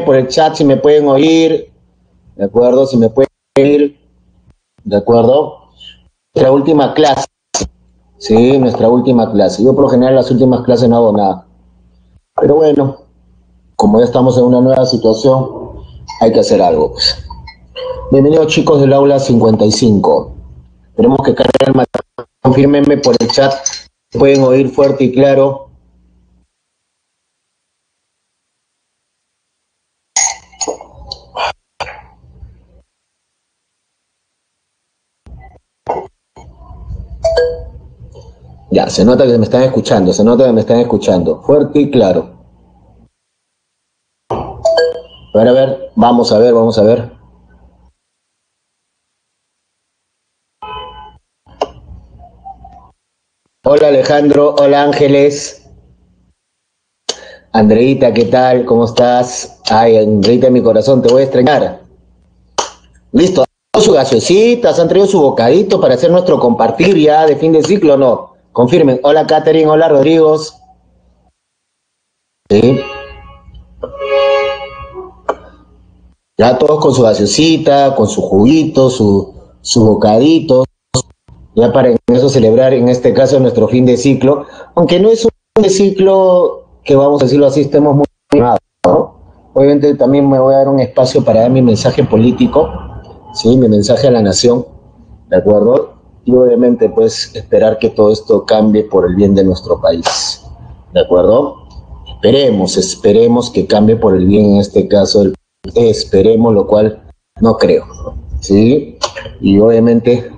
por el chat si me pueden oír, ¿de acuerdo? Si me pueden oír, ¿de acuerdo? Nuestra última clase, sí, nuestra última clase. Yo por lo general las últimas clases no hago nada. Pero bueno, como ya estamos en una nueva situación, hay que hacer algo, pues. Bienvenidos chicos del aula 55. Tenemos que cargar el material. Confírmenme por el chat. Pueden oír fuerte y claro. Ya, se nota que me están escuchando, se nota que me están escuchando. Fuerte y claro. A ver, vamos a ver, vamos a ver. Hola Alejandro, hola Ángeles. Andreita, ¿qué tal? ¿Cómo estás? Ay, Andreita, mi corazón, te voy a extrañar. Listo, ¿han traído su gaseositas? ¿Han traído su bocadito para hacer nuestro compartir ya de fin de ciclo o no? Confirmen. Hola Catherine, hola Rodrigos. Sí. Ya todos con su gaseosita, con su juguito, su bocadito, ya para en eso celebrar en este caso nuestro fin de ciclo, aunque no es un fin de ciclo que vamos a decirlo así, estemos muy animados, ¿no? Obviamente también me voy a dar un espacio para dar mi mensaje político, ¿sí? Mi mensaje a la nación, ¿de acuerdo? Y obviamente pues esperar que todo esto cambie por el bien de nuestro país, ¿de acuerdo? Esperemos que cambie por el bien en este caso, esperemos, lo cual no creo, ¿sí? Y obviamente,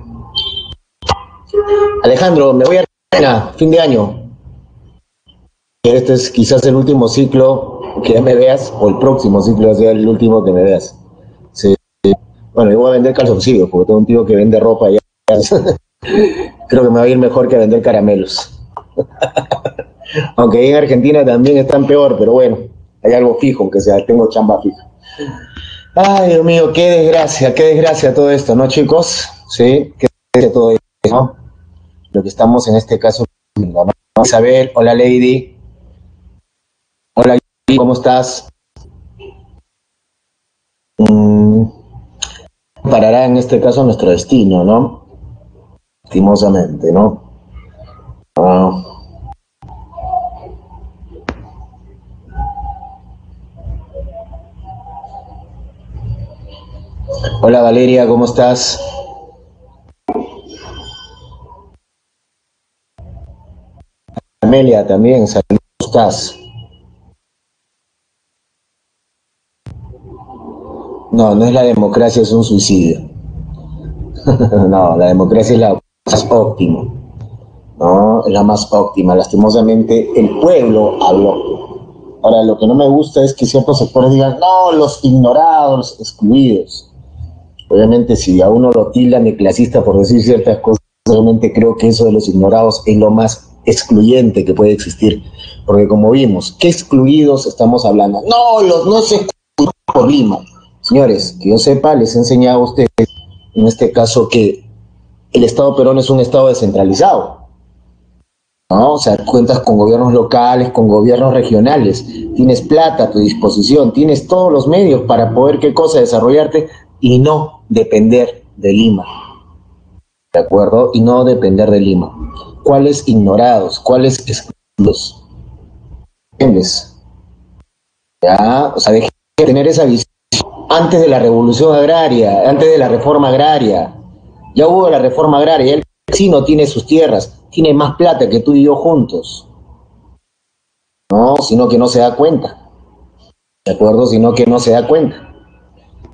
Alejandro, me voy a Argentina, fin de año. Este es quizás el último ciclo que ya me veas, o el próximo ciclo sea el último que me veas. Sí. Bueno, yo voy a vender calzoncillos, porque tengo un tío que vende ropa allá. Creo que me va a ir mejor que a vender caramelos. Aunque ahí en Argentina también están peor, pero bueno, hay algo fijo, aunque sea, tengo chamba fija. Ay, Dios mío, qué desgracia todo esto, ¿no, chicos? Sí, qué desgracia todo esto, ¿no? Lo que estamos en este caso, ¿no? Isabel, hola Lady, hola, ¿cómo estás? Mm, parará en este caso nuestro destino, ¿no? Lastimosamente, ¿no? Ah, hola Valeria, ¿cómo estás? Amelia también, saludos, ¿cómo estás? No, no es la democracia, es un suicidio. No, la democracia es la más óptima, ¿no? Es la más óptima. Lastimosamente, el pueblo habló. Ahora, lo que no me gusta es que ciertos sectores digan, no, los ignorados, los excluidos. Obviamente, si a uno lo tildan de clasista por decir ciertas cosas, realmente creo que eso de los ignorados es lo más excluyente que puede existir. Porque como vimos, ¿qué excluidos estamos hablando? No, los no se excluyen por Lima. Señores, que yo sepa, les he enseñado a ustedes, en este caso, que el Estado peruano es un Estado descentralizado, ¿no? O sea, cuentas con gobiernos locales, con gobiernos regionales, tienes plata a tu disposición, tienes todos los medios para poder, ¿qué cosa?, desarrollarte y no depender de Lima, ¿de acuerdo? Y no depender de Lima. ¿Cuáles ignorados? ¿Cuáles excluidos? ¿Entiendes? ¿Ya? O sea, deje de tener esa visión antes de la revolución agraria, antes de la reforma agraria. Ya hubo la reforma agraria, ya el vecino tiene sus tierras, tiene más plata que tú y yo juntos, ¿no? Sino que no se da cuenta, ¿de acuerdo? Sino que no se da cuenta,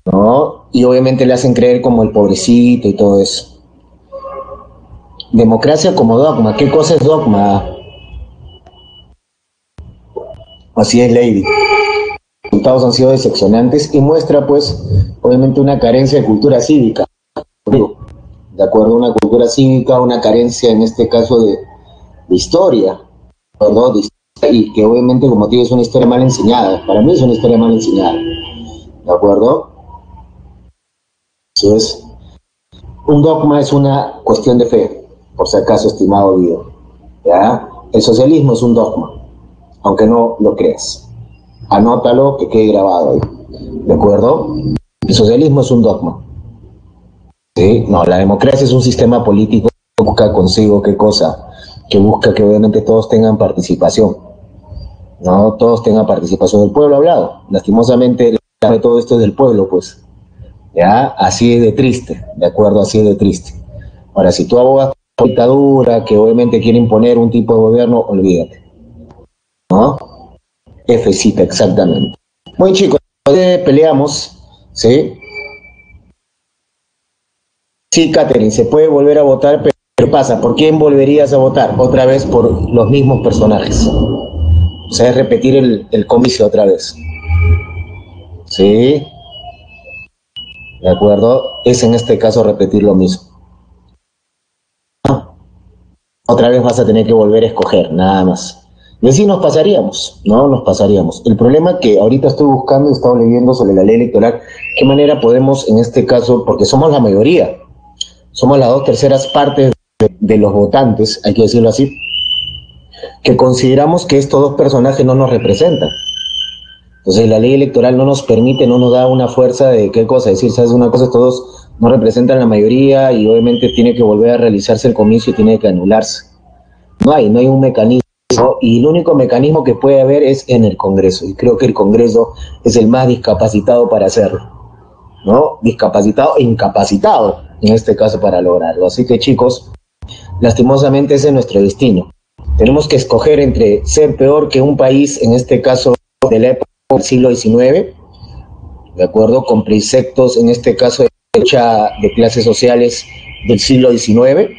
¿no? Y obviamente le hacen creer como el pobrecito y todo eso. Democracia como dogma, ¿qué cosa es dogma? Así es, Lady. Los resultados han sido decepcionantes y muestra, pues, obviamente una carencia de cultura cívica, ¿de acuerdo? Una cultura cívica, una carencia en este caso de historia, ¿no? Y que obviamente, como te digo, es una historia mal enseñada. Para mí es una historia mal enseñada, ¿de acuerdo? Eso es. Un dogma es una cuestión de fe, por si acaso, estimado Guido. ¿Ya? El socialismo es un dogma, aunque no lo creas. Anótalo, que quede grabado ahí. ¿De acuerdo? El socialismo es un dogma. ¿Sí? No, la democracia es un sistema político que busca consigo qué cosa, que busca que obviamente todos tengan participación, no todos tengan participación del pueblo hablado. Lastimosamente, todo esto es del pueblo, pues, ya, así es de triste, de acuerdo, así es de triste. Ahora, si tú abogas por dictadura, que obviamente quiere imponer un tipo de gobierno, olvídate, ¿no? Fcita, exactamente. Bueno, chicos, peleamos, ¿sí? Sí, Catherine, se puede volver a votar, pero ¿qué pasa? ¿Por quién volverías a votar? Otra vez por los mismos personajes. O sea, es repetir el comicio otra vez. ¿Sí? ¿De acuerdo? Es en este caso repetir lo mismo. Otra vez vas a tener que volver a escoger, nada más. Y así nos pasaríamos, ¿no? Nos pasaríamos. El problema que ahorita estoy buscando, he estado leyendo sobre la ley electoral, qué manera podemos, en este caso, porque somos la mayoría, somos las 2/3 partes de los votantes, hay que decirlo así, que consideramos que estos dos personajes no nos representan. Entonces la ley electoral no nos permite, no nos da una fuerza de qué cosa, decir, sabes una cosa, estos dos no representan la mayoría y obviamente tiene que volver a realizarse el comicio y tiene que anularse. No hay un mecanismo, y el único mecanismo que puede haber es en el Congreso, y creo que el Congreso es el más discapacitado para hacerlo, ¿no? Discapacitado e incapacitado, en este caso, para lograrlo. Así que, chicos, lastimosamente ese es nuestro destino. Tenemos que escoger entre ser peor que un país, en este caso, de la época del siglo XIX, ¿de acuerdo? Con preceptos, en este caso, de lucha de clases sociales del siglo XIX,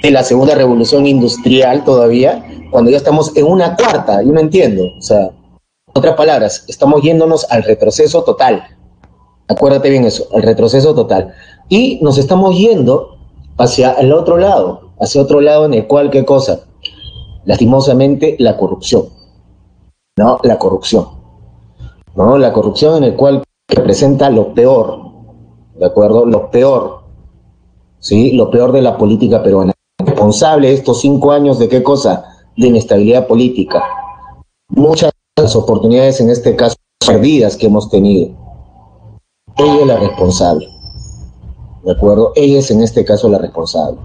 de la segunda revolución industrial todavía, cuando ya estamos en una cuarta, yo no entiendo, o sea, en otras palabras, estamos yéndonos al retroceso total, acuérdate bien eso, al retroceso total, y nos estamos yendo hacia el otro lado, hacia otro lado en el cual, ¿qué cosa? Lastimosamente, la corrupción, ¿no? La corrupción, ¿no? La corrupción en el cual representa lo peor, ¿de acuerdo? Lo peor, ¿sí? Lo peor de la política peruana. Responsable de estos 5 años de qué cosa? De inestabilidad política. Muchas oportunidades, en este caso, perdidas que hemos tenido. Ella es la responsable, ¿de acuerdo? Ella es en este caso la responsable,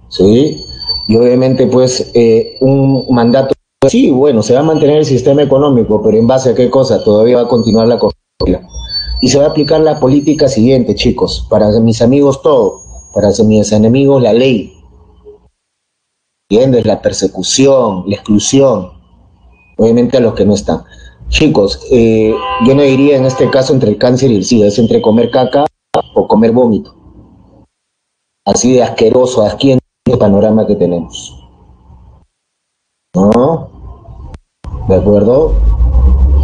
¿sí? Y obviamente, pues, un mandato, sí, bueno, se va a mantener el sistema económico, pero ¿en base a qué cosa? Todavía va a continuar la corrupción. Y se va a aplicar la política siguiente, chicos, para mis amigos todo, para mis enemigos la ley, ¿entiendes? La persecución, la exclusión, obviamente a los que no están. Chicos, yo no diría en este caso entre el cáncer y el SIDA, es entre comer caca o comer vómito. Así de asqueroso, asquiento el panorama que tenemos. ¿No? ¿De acuerdo?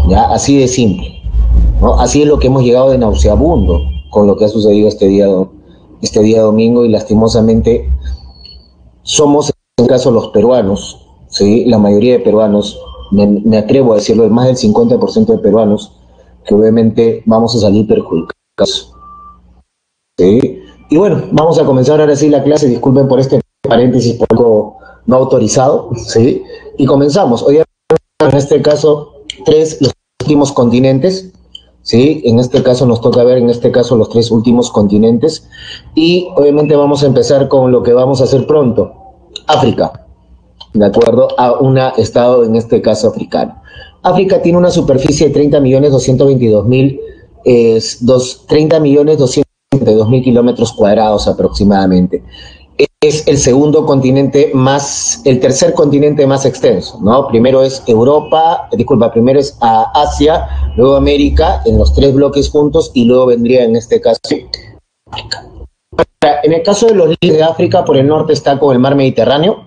Ya, así de simple. ¿No? Así es lo que hemos llegado de nauseabundo con lo que ha sucedido este día domingo, y lastimosamente somos, en este caso, los peruanos, ¿sí? La mayoría de peruanos, me atrevo a decirlo, más del 50% de peruanos, que obviamente vamos a salir perjudicados, ¿sí? Y bueno, vamos a comenzar ahora sí la clase, disculpen por este paréntesis poco no autorizado, ¿sí? Y comenzamos. Hoy en este caso, los últimos continentes, ¿sí? En este caso nos toca ver, en este caso, los 3 últimos continentes, y obviamente vamos a empezar con lo que vamos a hacer pronto, África, de acuerdo a un estado, en este caso, africano. África tiene una superficie de 30.222.000, 30.222.000 kilómetros cuadrados aproximadamente. Es el segundo continente más, el tercer continente más extenso, ¿no? Primero es primero es Asia, luego América, en los 3 bloques juntos, y luego vendría, en este caso, África. En el caso de los líderes de África, por el norte está con el mar Mediterráneo,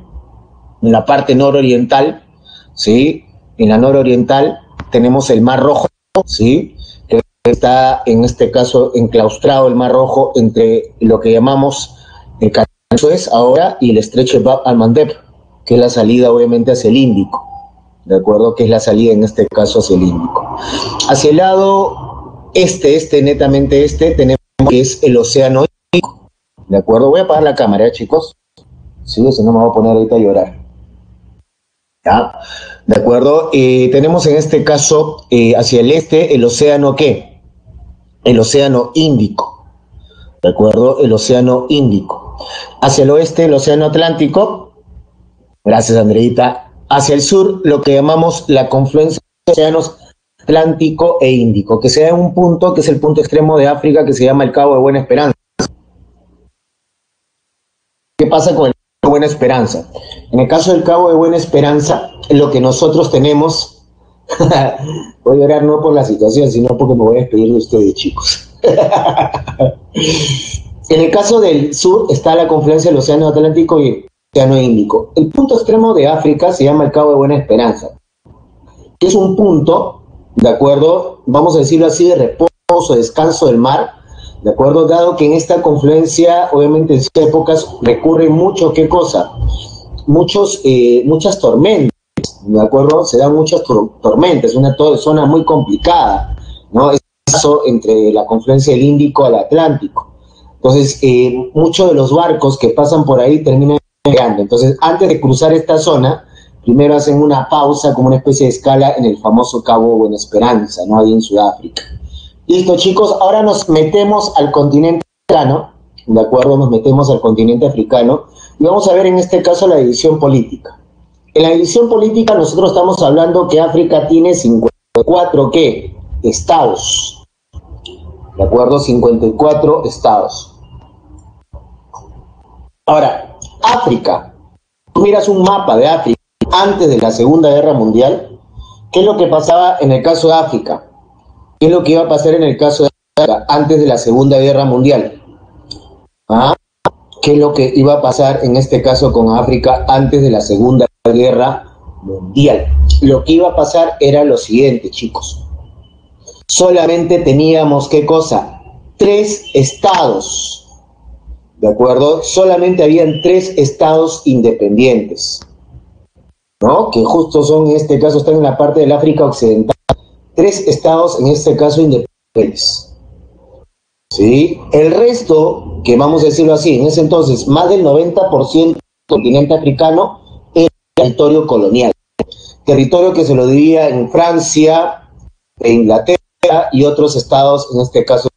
en la parte nororiental, ¿sí? En la nororiental tenemos el Mar Rojo, ¿sí? Que está, en este caso, enclaustrado el Mar Rojo entre lo que llamamos el canal de Suez ahora y el estrecho de Bab al-Mandeb, que es la salida, obviamente, hacia el Índico, ¿de acuerdo? Que es la salida, en este caso, hacia el Índico. Hacia el lado netamente tenemos que es el Océano Índico, ¿de acuerdo? Voy a apagar la cámara, chicos, ¿sí? Si no me voy a poner ahorita a llorar. ¿Ya? ¿De acuerdo? Tenemos en este caso hacia el este el océano ¿qué? El océano Índico, ¿de acuerdo? El océano Índico. Hacia el oeste el océano Atlántico, gracias Andreita. Hacia el sur lo que llamamos la confluencia de océanos Atlántico e Índico, que se da en un punto que es el punto extremo de África que se llama el Cabo de Buena Esperanza. ¿Qué pasa con el Cabo de Buena Esperanza? En el caso del Cabo de Buena Esperanza, lo que nosotros tenemos, voy a llorar no por la situación, sino porque me voy a despedir de ustedes, chicos. En el caso del sur está la confluencia del Océano Atlántico y el Océano Índico. El punto extremo de África se llama el Cabo de Buena Esperanza, que es un punto, ¿de acuerdo? Vamos a decirlo así, de reposo, descanso del mar, ¿de acuerdo? Dado que en esta confluencia, obviamente en ciertas épocas, recurre mucho, ¿qué cosa? Muchas tormentas, ¿de acuerdo? Se dan muchas tormentas, una zona muy complicada, ¿no? Es el caso entre la confluencia del Índico al Atlántico. Entonces, muchos de los barcos que pasan por ahí terminan llegando. Entonces, antes de cruzar esta zona, primero hacen una pausa, como una especie de escala en el famoso Cabo Buena Esperanza, ¿no? Ahí en Sudáfrica. Listo, chicos, ahora nos metemos al continente africano, ¿de acuerdo? Nos metemos al continente africano y vamos a ver en este caso la división política. En la división política nosotros estamos hablando que África tiene 54, ¿qué? Estados, ¿de acuerdo? 54 estados. Ahora, África, tú miras un mapa de África antes de la Segunda Guerra Mundial, ¿qué es lo que pasaba en el caso de África? ¿Qué es lo que iba a pasar en el caso de África antes de la Segunda Guerra Mundial? ¿Ah? ¿Qué es lo que iba a pasar en este caso con África antes de la Segunda Guerra Mundial? Lo que iba a pasar era lo siguiente, chicos. Solamente teníamos, ¿qué cosa? 3 estados. ¿De acuerdo? Solamente habían 3 estados independientes, ¿no? Que justo son, en este caso, están en la parte del África Occidental. 3 estados, en este caso, independientes. ¿Sí? El resto, que vamos a decirlo así, en ese entonces, más del 90% del continente africano era territorio colonial. Territorio que se lo dividía en Francia, e Inglaterra y otros estados, en este caso,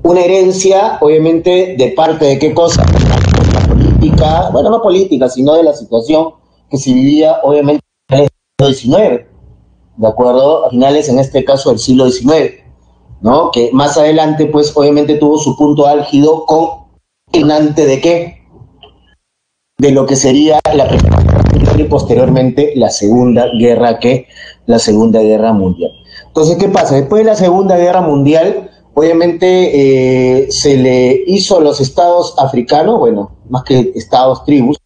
una herencia, obviamente, de parte de qué cosa, la política, bueno, no política, sino de la situación que se vivía, obviamente, en el siglo XIX, ¿de acuerdo? A finales, en este caso, del siglo XIX, ¿no? Que más adelante, pues, obviamente, tuvo su punto álgido con ¿de qué? De lo que sería la primera y posteriormente la Segunda Guerra, ¿qué? La Segunda Guerra Mundial. Entonces, ¿qué pasa? Después de la Segunda Guerra Mundial, obviamente se le hizo a los estados africanos, bueno, más que estados, tribus,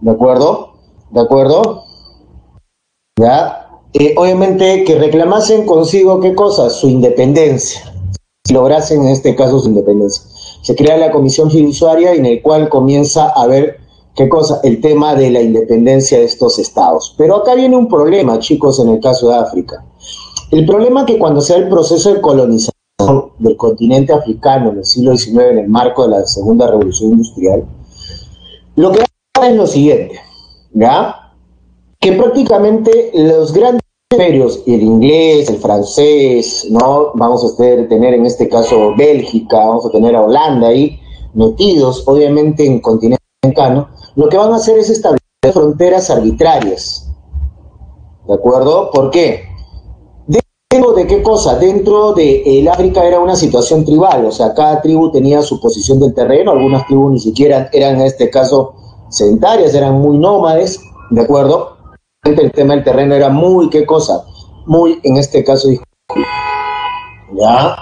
¿de acuerdo? ¿De acuerdo? ¿Ya? Obviamente que reclamasen consigo, ¿qué cosa? Su independencia, si lograsen en este caso su independencia. Se crea la comisión fiduciaria en el cual comienza a ver, ¿qué cosa? El tema de la independencia de estos estados. Pero acá viene un problema, chicos, en el caso de África. El problema es que cuando se da el proceso de colonización del continente africano en el siglo XIX, en el marco de la Segunda Revolución Industrial, lo que pasa es lo siguiente, ¿ya? Que prácticamente los grandes imperios, el inglés, el francés, ¿no? Vamos a tener en este caso Bélgica, vamos a tener a Holanda ahí metidos, obviamente, en el continente africano, lo que van a hacer es establecer fronteras arbitrarias, ¿de acuerdo? ¿Por qué? ¿Dentro de qué cosa? Dentro de el África era una situación tribal, o sea, cada tribu tenía su posición del terreno, algunas tribus ni siquiera eran en este caso sedentarias, eran muy nómades, ¿de acuerdo? El tema del terreno era muy, ¿qué cosa? Muy, en este caso, ¿ya?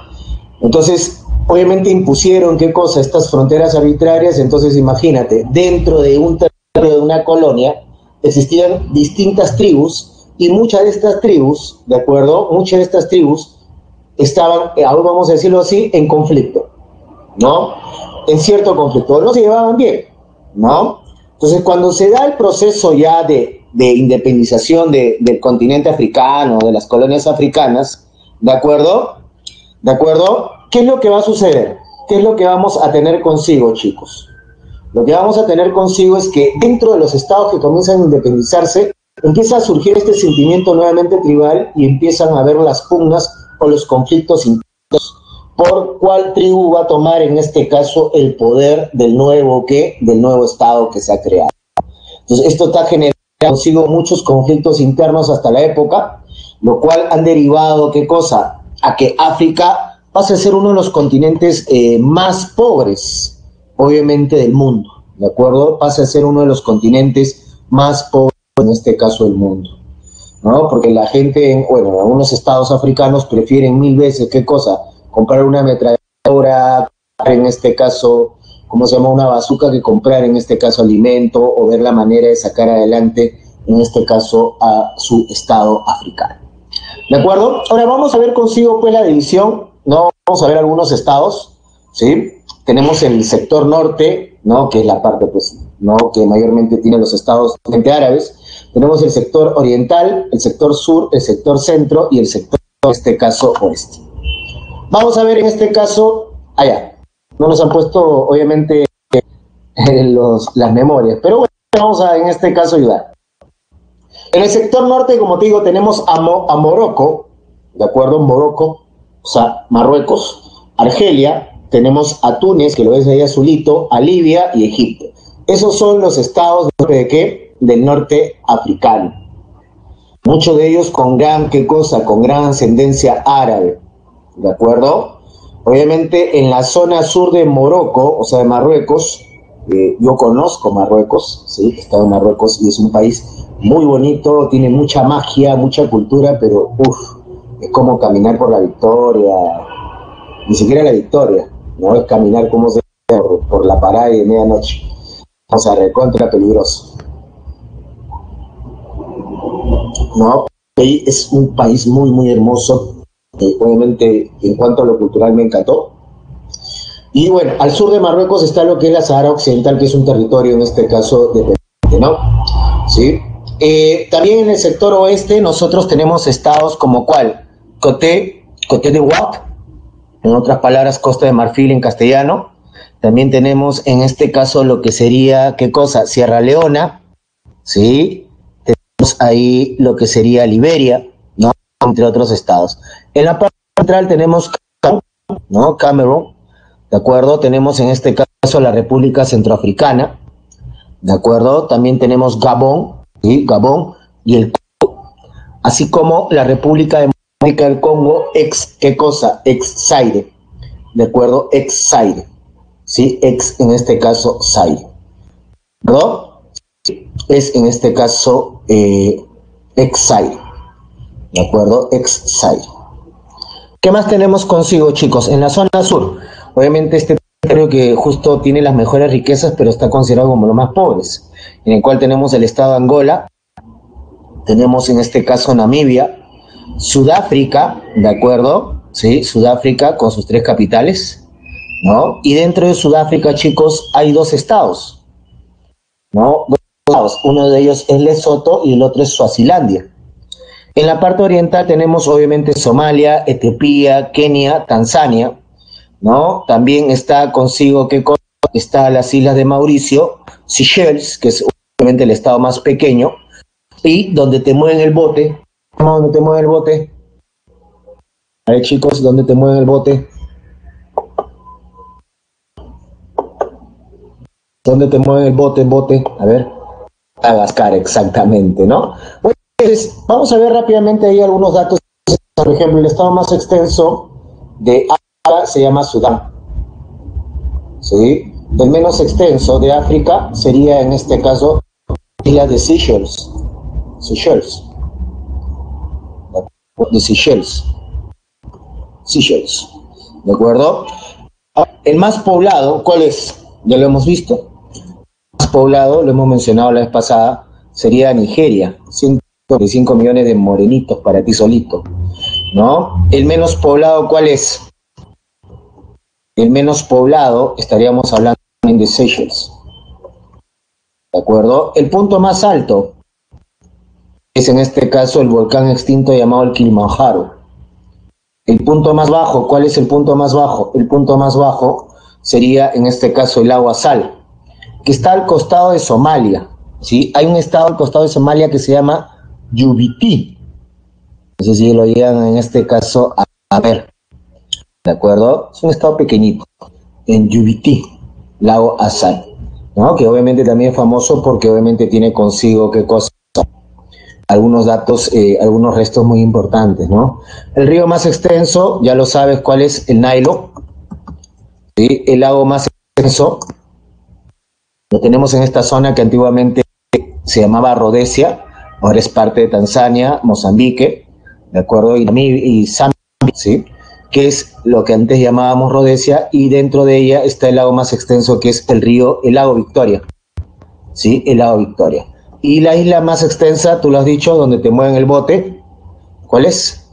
Entonces, obviamente impusieron, ¿qué cosa? Estas fronteras arbitrarias, entonces imagínate, dentro de un territorio de una colonia existían distintas tribus, y muchas de estas tribus, ¿de acuerdo? Muchas de estas tribus estaban, ahora vamos a decirlo así, en conflicto, ¿no? En cierto conflicto, no se llevaban bien, ¿no? Entonces, cuando se da el proceso ya de independización del continente africano, de las colonias africanas, ¿de acuerdo? ¿De acuerdo? ¿Qué es lo que va a suceder? ¿Qué es lo que vamos a tener consigo, chicos? Lo que vamos a tener consigo es que dentro de los estados que comienzan a independizarse, empieza a surgir este sentimiento nuevamente tribal y empiezan a haber las pugnas o los conflictos internos por cuál tribu va a tomar en este caso el poder del nuevo estado que se ha creado. Entonces esto está generando consigo muchos conflictos internos hasta la época, lo cual han derivado, ¿qué cosa? A que África pase a ser uno de los continentes más pobres, obviamente, del mundo, ¿de acuerdo? Pase a ser uno de los continentes más pobres, en este caso, del mundo, ¿no? Porque la gente, bueno, algunos estados africanos prefieren 1000 veces, ¿qué cosa? Comprar una ametralladora, en este caso, ¿cómo se llama? Una bazuca, que comprar en este caso alimento o ver la manera de sacar adelante, en este caso, a su estado africano. ¿De acuerdo? Ahora vamos a ver consigo pues la división, ¿no? Vamos a ver algunos estados, ¿sí? Tenemos el sector norte, ¿no? Que es la parte, pues, ¿no? Que mayormente tienen los estados árabes. Tenemos el sector oriental, el sector sur, el sector centro y el sector, en este caso, oeste. Vamos a ver en este caso, allá. No nos han puesto, obviamente, las memorias, pero bueno, vamos a, en este caso, ayudar. En el sector norte, como te digo, tenemos a Morocco, ¿de acuerdo? Morocco, o sea, Marruecos, Argelia, tenemos a Túnez, que lo ves ahí azulito, a Libia y Egipto. Esos son los estados ¿de qué? Del norte africano. Muchos de ellos con gran, ¿qué cosa? Con gran ascendencia árabe, ¿de acuerdo? Obviamente en la zona sur de Morocco, o sea, de Marruecos, yo conozco Marruecos, ¿sí? He estado en Marruecos y es un país muy bonito, tiene mucha magia, mucha cultura, pero es como caminar por la Victoria, ni siquiera la Victoria, no es caminar como se por la parada de medianoche, o sea, recontra peligroso. No, es un país muy, muy hermoso. Obviamente, en cuanto a lo cultural, me encantó. Y bueno, al sur de Marruecos está lo que es la Sahara Occidental, que es un territorio, en este caso, dependiente, ¿no? ¿Sí? También en el sector oeste nosotros tenemos estados como ¿cuál? Côte d'Ivoire, en otras palabras, Costa de Marfil en castellano. También tenemos en este caso lo que sería, ¿qué cosa? Sierra Leona, ¿sí? Tenemos ahí lo que sería Liberia, ¿no? Entre otros estados. En la parte central tenemos Camerún, ¿no? Camerún, ¿de acuerdo? Tenemos en este caso la República Centroafricana, ¿de acuerdo? También tenemos Gabón, ¿sí? Gabón y el Congo, así como la República Democrática del Congo, ¿qué cosa? Zaire, ¿de acuerdo? Zaire, ¿sí? En este caso Zaire, ¿no? Es en este caso Zaire, ¿de acuerdo? Zaire. ¿Qué más tenemos consigo, chicos? En la zona sur, obviamente este territorio que justo tiene las mejores riquezas, pero está considerado como los más pobres, en el cual tenemos el estado de Angola, tenemos en este caso Namibia, Sudáfrica, ¿de acuerdo? Sí, Sudáfrica con sus 3 capitales, ¿no? Y dentro de Sudáfrica, chicos, hay 2 estados, ¿no? 2 estados, uno de ellos es Lesoto y el otro es Suazilandia. En la parte oriental tenemos obviamente Somalia, Etiopía, Kenia, Tanzania, ¿no? También está consigo, ¿qué cosa? Está las islas de Mauricio, Seychelles, que es obviamente el estado más pequeño, y donde te mueven el bote. ¿Dónde te mueven el bote? A ver, chicos, ¿dónde te mueven el bote? ¿Dónde te mueven el bote? A ver. Madagascar, exactamente, ¿no? Bueno, entonces, vamos a ver rápidamente ahí algunos datos. Por ejemplo, el estado más extenso de África se llama Sudán, ¿sí? El menos extenso de África sería, en este caso, isla de Seychelles. Seychelles, ¿de acuerdo? El más poblado, ¿cuál es? Ya lo hemos visto. El más poblado, lo hemos mencionado la vez pasada, sería Nigeria, 125 millones de morenitos para ti solito, ¿no? El menos poblado, ¿cuál es? El menos poblado, estaríamos hablando de Seychelles, ¿de acuerdo? El punto más alto es en este caso el volcán extinto llamado el Kilimanjaro. El punto más bajo, ¿cuál es el punto más bajo? El punto más bajo sería en este caso el agua sal, que está al costado de Somalia, ¿sí? Hay un estado al costado de Somalia que se llama Yubití. No sé si lo llegan en este caso a ver, ¿de acuerdo? Es un estado pequeñito, en Yubití, lago Assal, ¿no? Que obviamente también es famoso porque obviamente tiene consigo qué cosa, algunos datos, algunos restos muy importantes, ¿no? El río más extenso, ya lo sabes cuál es, el Nilo, ¿sí? El lago más extenso lo tenemos en esta zona que antiguamente se llamaba Rhodesia, ahora es parte de Tanzania, Mozambique, ¿de acuerdo? Y Zambia, ¿sí? Que es lo que antes llamábamos Rhodesia, y dentro de ella está el lago más extenso que es el lago Victoria, ¿sí? El lago Victoria. Y la isla más extensa, tú lo has dicho, donde te mueven el bote, ¿cuál es?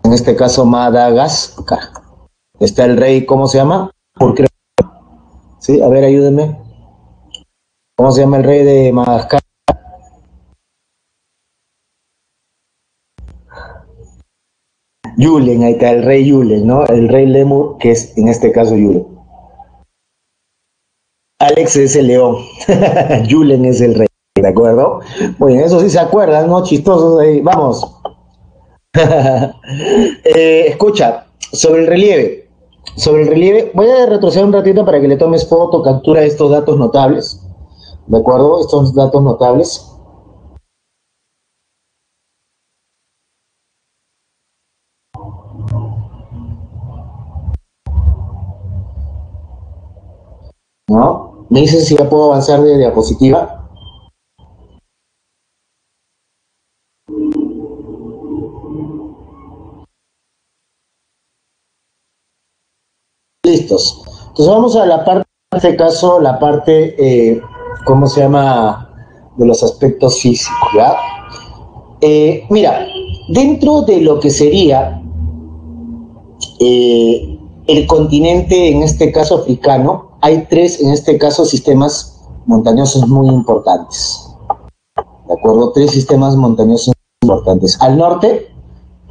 En este caso Madagascar. Está el rey, ¿cómo se llama? Porque, ¿sí? A ver, ayúdenme. ¿Cómo se llama el rey de Madagascar? Yulen, ahí está el rey Yulen, ¿no? El rey Lemur, que es en este caso Yulen. Alex es el león, Yulen es el rey, ¿de acuerdo? Muy bien, eso sí se acuerdan, ¿no? Chistosos ahí, vamos. Escucha, sobre el relieve, voy a retroceder un ratito para que le tomes foto, captura estos datos notables, ¿de acuerdo? Estos datos notables. ¿No? Me dicen si ya puedo avanzar de diapositiva. Listos. Entonces vamos a la parte, en este caso, la parte, ¿cómo se llama? De los aspectos físicos, ¿ya? Mira, dentro de lo que sería el continente, en este caso africano, hay tres, en este caso, sistemas montañosos muy importantes. ¿De acuerdo? Tres sistemas montañosos importantes. Al norte,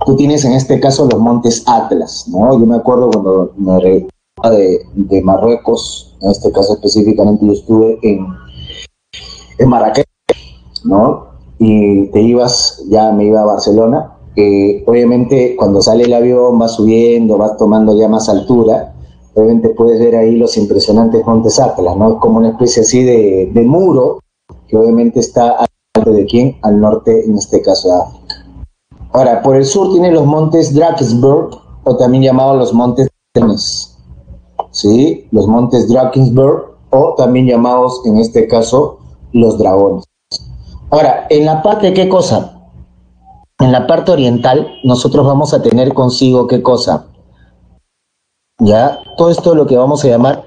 tú tienes en este caso los montes Atlas, ¿no? Yo me acuerdo cuando me de Marruecos, en este caso específicamente yo estuve en Marrakech, ¿no? Y te ibas, ya me iba a Barcelona, obviamente cuando sale el avión vas subiendo, vas tomando ya más altura, obviamente puedes ver ahí los impresionantes montes Atlas, ¿no? Es como una especie así de muro que obviamente está al norte de quién, al norte en este caso de África. Ahora, por el sur tiene los montes Drakensberg, o también llamados los montes Tenes, ¿sí? Los montes Drakensberg, o también llamados en este caso los dragones. Ahora, en la parte, ¿qué cosa? En la parte oriental, nosotros vamos a tener consigo, ¿qué cosa? Ya, todo esto es lo que vamos a llamar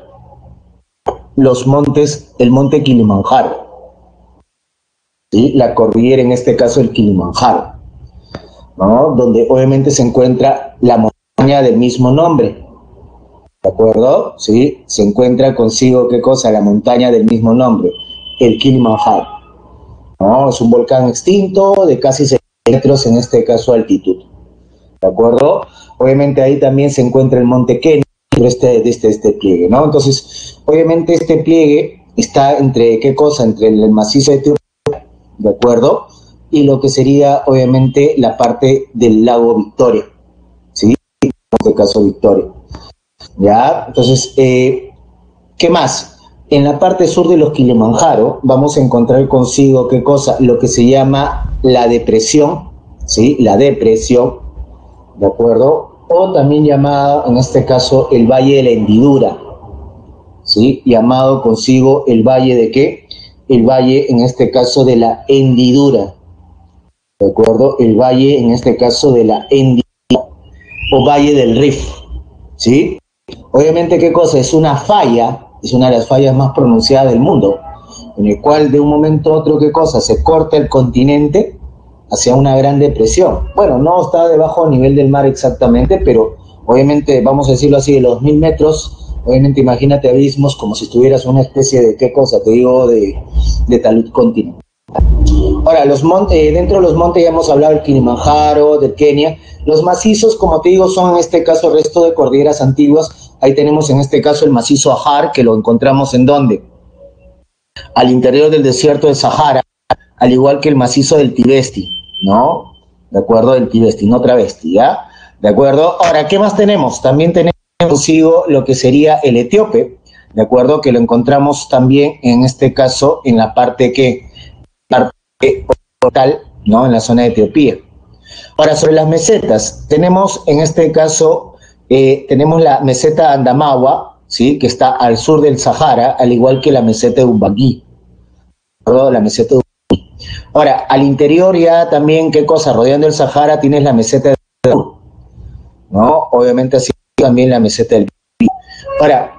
los montes, el monte Kilimanjaro, ¿sí? La cordillera, en este caso el Kilimanjaro, ¿no? Donde obviamente se encuentra la montaña del mismo nombre, ¿de acuerdo? ¿Sí? Se encuentra consigo, ¿qué cosa? La montaña del mismo nombre, el Kilimanjaro, ¿no? Es un volcán extinto de casi 6 metros, en este caso, altitud, ¿de acuerdo? Obviamente ahí también se encuentra el monte Kenia, de este pliegue, ¿no? Entonces, obviamente este pliegue está entre, ¿qué cosa? Entre el macizo de Etiopía, ¿de acuerdo? Y lo que sería, obviamente, la parte del lago Victoria, ¿sí? En este caso, Victoria. ¿Ya? Entonces, ¿qué más? En la parte sur de los Kilimanjaro vamos a encontrar consigo, ¿qué cosa? Lo que se llama la depresión, ¿sí? La depresión, ¿de acuerdo? O también llamado, en este caso, el Valle de la Hendidura, ¿sí? Llamado consigo el Valle de ¿qué? El Valle, en este caso, de la Hendidura, ¿de acuerdo? El Valle, en este caso, de la Hendidura, o Valle del Rif, ¿sí? Obviamente, ¿qué cosa? Es una falla, es una de las fallas más pronunciadas del mundo, en el cual de un momento a otro, ¿qué cosa? Se corta el continente hacia una gran depresión. Bueno, no está debajo del nivel del mar exactamente, pero obviamente, vamos a decirlo así, de los 1000 metros, obviamente imagínate abismos como si estuvieras una especie de, ¿qué cosa? Te digo, de talud continente. Ahora, los montes, dentro de los montes ya hemos hablado del Kilimanjaro, del Kenia. Los macizos, como te digo, son en este caso el resto de cordilleras antiguas. Ahí tenemos en este caso el macizo Ahar, que lo encontramos ¿en dónde? al interior del desierto del Sahara, al igual que el macizo del Tibesti, ¿no? ¿De acuerdo? Del Tibesti, no travesti, ¿ya? ¿De acuerdo? Ahora, ¿qué más tenemos? También tenemos consigo lo que sería el etíope, ¿de acuerdo? Que lo encontramos también, en este caso, en la parte oriental, ¿no? En la zona de Etiopía. Ahora, sobre las mesetas, tenemos en este caso, tenemos la meseta Andamawa, ¿sí? Que está al sur del Sahara, al igual que la meseta de Ubangui, ¿no? La meseta de Ubangui. Ahora, al interior ya también, ¿qué cosa? Rodeando el Sahara tienes la meseta de Sur, ¿no? Obviamente así también la meseta del Biobío. Ahora,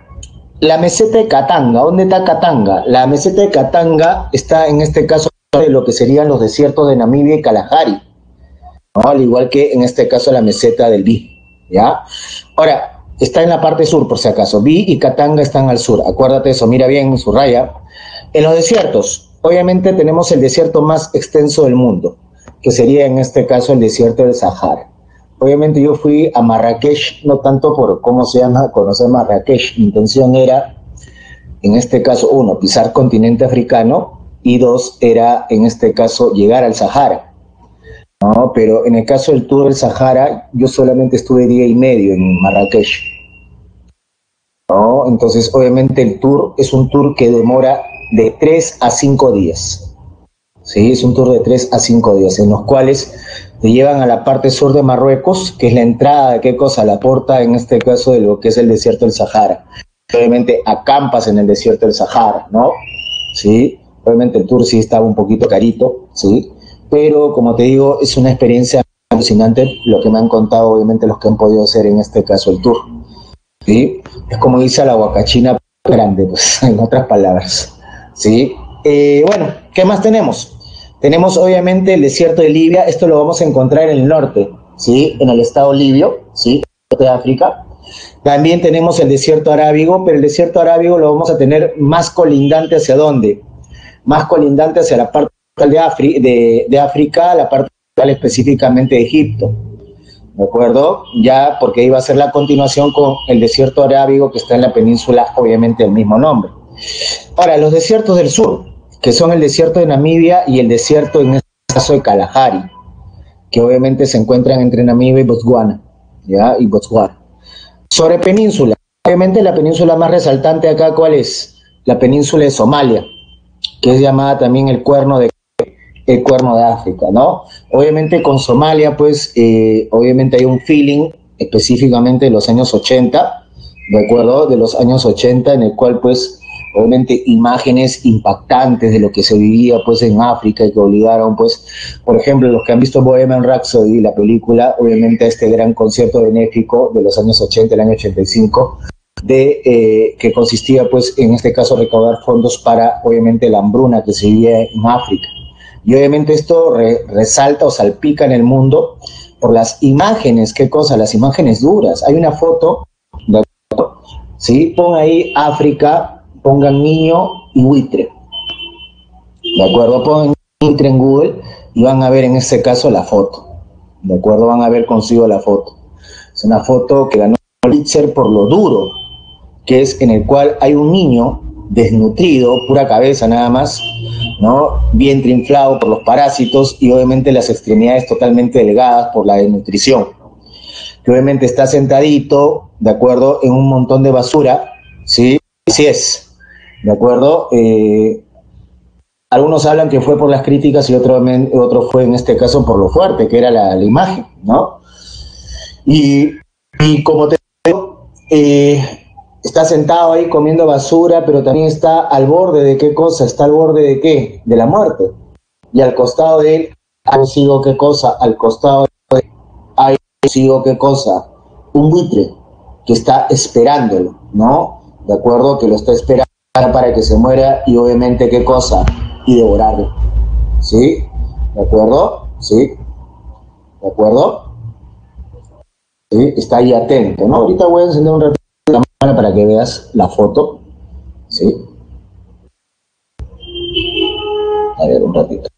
la meseta de Katanga, ¿dónde está Katanga? La meseta de Katanga está en este caso de lo que serían los desiertos de Namibia y Kalahari, ¿no? Al igual que en este caso la meseta del Bi, ¿ya? Ahora, está en la parte sur, por si acaso. Bi y Katanga están al sur, acuérdate eso, mira bien, subraya. En los desiertos, obviamente tenemos el desierto más extenso del mundo, que sería en este caso el desierto del Sahara. Obviamente yo fui a Marrakech, no tanto por cómo se llama, conocer Marrakech. Mi intención era, en este caso, uno, pisar continente africano, y dos, era, en este caso, llegar al Sahara, ¿no? Pero en el caso del tour del Sahara, yo solamente estuve día y medio en Marrakech, ¿no? Entonces, obviamente el tour es un tour que demora de 3 a 5 días, ¿sí? Es un tour de 3 a 5 días, en los cuales te llevan a la parte sur de Marruecos, que es la entrada de qué cosa, la puerta en este caso de lo que es el desierto del Sahara. Obviamente acampas en el desierto del Sahara, ¿no? Sí, obviamente el tour sí estaba un poquito carito, ¿sí? Pero como te digo, es una experiencia alucinante lo que me han contado, obviamente, los que han podido hacer en este caso el tour, ¿sí? Es como dice a la huacachina grande, pues, en otras palabras, ¿sí? Bueno, ¿qué más tenemos? Tenemos obviamente el desierto de Libia, esto lo vamos a encontrar en el norte, ¿sí? En el estado libio, ¿sí? De África. También tenemos el desierto arábigo, pero el desierto arábigo lo vamos a tener más colindante hacia dónde? Más colindante hacia la parte de África, la parte específicamente de Egipto, ¿de acuerdo? Ya porque iba a ser la continuación con el desierto arábigo que está en la península, obviamente del mismo nombre. Ahora, los desiertos del sur, que son el desierto de Namibia y el desierto, en este caso, de Kalahari, que obviamente se encuentran entre Namibia y Botswana, ¿ya? Y Botswana. Sobre península, obviamente la península más resaltante acá, ¿cuál es? La península de Somalia, que es llamada también el cuerno de África, ¿no? Obviamente con Somalia, pues, obviamente hay un feeling específicamente de los años 80, ¿de acuerdo? De los años 80, en el cual, pues, obviamente imágenes impactantes de lo que se vivía, pues, en África, y que obligaron, pues, por ejemplo, los que han visto Bohemian Rhapsody, la película, obviamente a este gran concierto benéfico de los años 80, el año 85, que consistía, pues, en este caso, recaudar fondos para, obviamente, la hambruna que se vivía en África. Y obviamente esto resalta o salpica en el mundo por las imágenes, ¿qué cosa? Las imágenes duras. Hay una foto, ¿de acuerdo? ¿Sí? Pon ahí África, pongan niño y buitre, ¿de acuerdo? Pongan buitre en Google y van a ver en este caso la foto, ¿de acuerdo? Van a ver consigo la foto. Es una foto que ganó Pulitzer por lo duro, que es en el cual hay un niño desnutrido, pura cabeza nada más, ¿no? Vientre inflado por los parásitos y obviamente las extremidades totalmente delgadas por la desnutrición, que obviamente está sentadito, ¿de acuerdo? En un montón de basura, ¿sí? Así es, ¿de acuerdo? Algunos hablan que fue por las críticas y otro fue en este caso por lo fuerte, que era la imagen, ¿no? Y como te digo, está sentado ahí comiendo basura, pero también está al borde de qué cosa, está al borde de qué, de la muerte. Y al costado de él hay consigo qué cosa, al costado de él hay consigo qué cosa, un buitre que está esperándolo, ¿no? De acuerdo, que lo está esperando para que se muera y obviamente qué cosa, y devorarlo, ¿sí? ¿De acuerdo? ¿Sí? ¿De acuerdo? ¿Sí? Está ahí atento, ¿no? Ahorita voy a encender un ratito la cámara para que veas la foto, ¿sí? A ver, un ratito.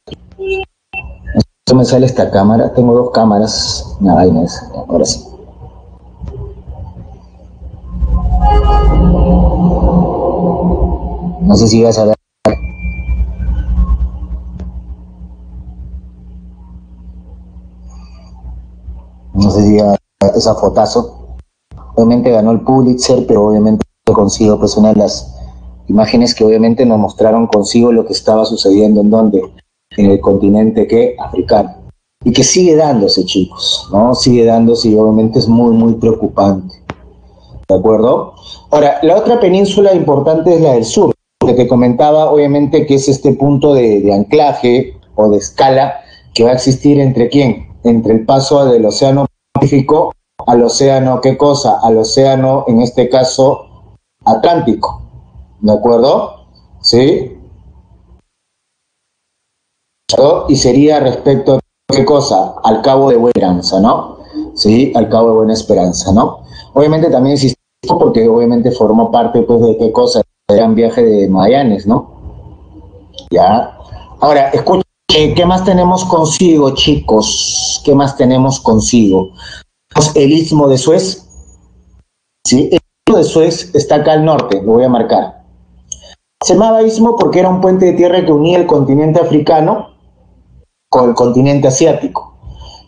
No me sale esta cámara, tengo dos cámaras, una vaina esa, ahora sí. No sé si vas a ver. esa fotazo. Obviamente ganó el Pulitzer, pero obviamente consigo pues una de las imágenes que obviamente nos mostraron consigo lo que estaba sucediendo en donde, en el continente que africano, y que sigue dándose, chicos, ¿no? Sigue dándose y obviamente es muy, muy preocupante, ¿de acuerdo? Ahora, la otra península importante es la del sur, que te comentaba, obviamente, que es este punto de anclaje o de escala que va a existir entre ¿quién? Entre el paso del Océano Pacífico al océano, ¿qué cosa? Al océano, en este caso, Atlántico, ¿de acuerdo? ¿Sí? Y sería respecto a ¿qué cosa? Al Cabo de Buena Esperanza, ¿no? Sí, al Cabo de Buena Esperanza, ¿no? Obviamente también existió porque obviamente formó parte, pues, de ¿qué cosa? El gran viaje de Magallanes, ¿no? Ya. Ahora, escuchen, ¿qué más tenemos consigo, chicos? ¿Qué más tenemos consigo? El Istmo de Suez, ¿sí? El Istmo de Suez está acá al norte, lo voy a marcar. Se llamaba Istmo porque era un puente de tierra que unía el continente africano con el continente asiático.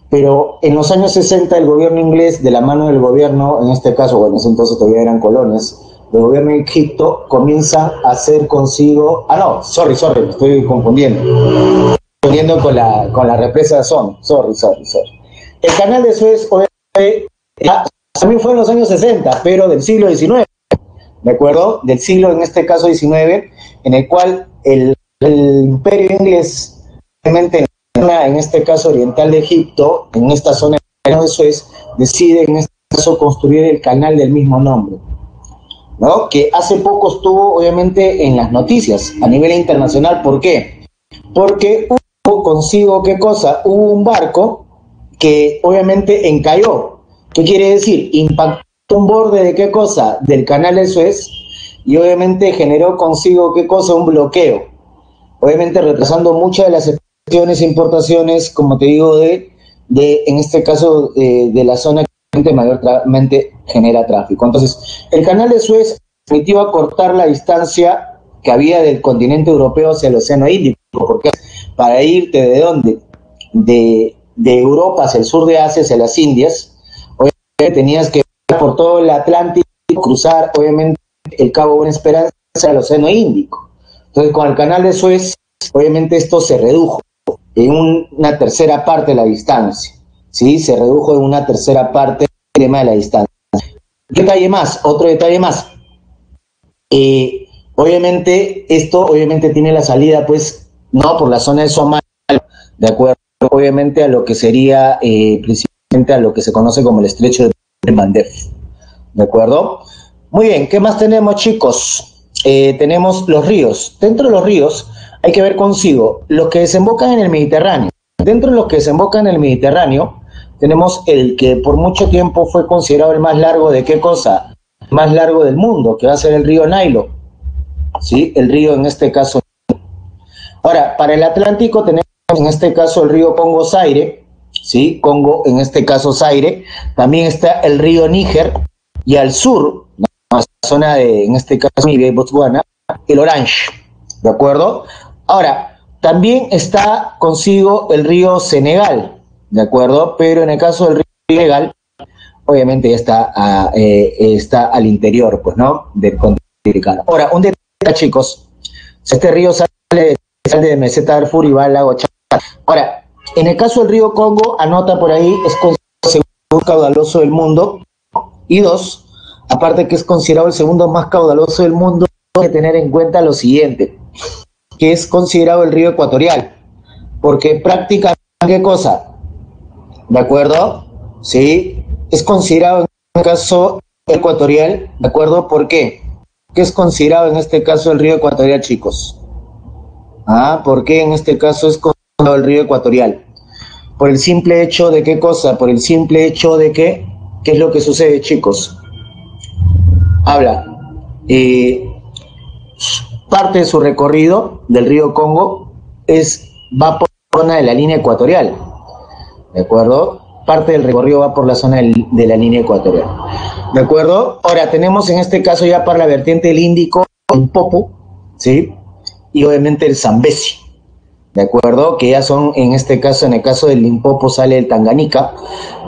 Pero en los años 60 el gobierno inglés, de la mano del gobierno, en este caso, bueno, entonces todavía eran colonias, el gobierno de Egipto comienza a hacer consigo... Ah, no, sorry, me estoy confundiendo con la represa de Son. Sorry. El canal de Suez, obviamente, también fue en los años 60, pero del siglo XIX, ¿de acuerdo? Del siglo, en este caso, XIX, en el cual el imperio inglés, obviamente, en este caso oriental de Egipto, en esta zona de Suez, decide en este caso construir el canal del mismo nombre, ¿no? Que hace poco estuvo obviamente en las noticias a nivel internacional. ¿Por qué? Porque hubo consigo, ¿qué cosa? Hubo un barco que obviamente encalló. ¿Qué quiere decir? Impactó un borde de ¿qué cosa? Del canal de Suez, y obviamente generó consigo ¿qué cosa? Un bloqueo, obviamente retrasando muchas de las exportaciones e importaciones, como te digo, de en este caso de la zona que mayormente genera tráfico. Entonces, el canal de Suez permitió acortar la distancia que había del continente europeo hacia el Océano Índico, porque para irte ¿de dónde? De Europa hacia el sur de Asia, hacia las Indias, obviamente tenías que ir por todo el Atlántico, cruzar obviamente el Cabo Buena Esperanza hacia el Océano Índico. Entonces, con el canal de Suez, obviamente esto se redujo en una tercera parte de la distancia, ¿sí? Se redujo en una tercera parte el tema de la distancia. Detalle más, otro detalle más. Obviamente, esto obviamente tiene la salida, pues, no por la zona de Somalia, de acuerdo, obviamente, a lo que sería, principalmente a lo que se conoce como el estrecho de Mandeb, ¿de acuerdo? Muy bien, ¿qué más tenemos, chicos? Tenemos los ríos. Dentro de los ríos hay que ver consigo los que desembocan en el Mediterráneo. Dentro de los que desembocan en el Mediterráneo tenemos el que por mucho tiempo fue considerado el más largo de ¿qué cosa? Más largo del mundo, que va a ser el río Nilo, ¿sí? El río en este caso. Ahora, para el Atlántico tenemos en este caso el río Congo Zaire, ¿sí? Congo en este caso Zaire. También está el río Níger, y al sur, la zona de, en este caso, Namibia y Botswana, el Orange, ¿de acuerdo? Ahora, también está consigo el río Senegal, ¿de acuerdo? Pero en el caso del río Senegal, obviamente ya está al interior, pues, ¿no? Del continente africano. Ahora, un detalle, chicos, este río sale de Meseta Darfur y va al lago Chad. Ahora, en el caso del río Congo, anota por ahí, es considerado el segundo caudaloso del mundo, y dos, aparte que es considerado el segundo más caudaloso del mundo, hay que tener en cuenta lo siguiente, que es considerado el río ecuatorial, porque prácticamente, ¿qué cosa? ¿De acuerdo? Sí, es considerado en este caso ecuatorial, ¿de acuerdo? ¿Por qué? ¿Qué es considerado en este caso el río ecuatorial, chicos? ¿Por qué en este caso es considerado el río ecuatorial? Por el simple hecho de ¿qué cosa? Por el simple hecho de que, ¿qué es lo que sucede, chicos? Habla. Parte de su recorrido del río Congo va por la zona de la línea ecuatorial, ¿de acuerdo? Parte del recorrido va por la zona de la línea ecuatorial, ¿de acuerdo? Ahora tenemos en este caso ya para la vertiente del Índico el Popo, ¿sí? Y obviamente el Zambezi, ¿de acuerdo? Que ya son, en este caso, en el caso del Limpopo sale el Tanganica,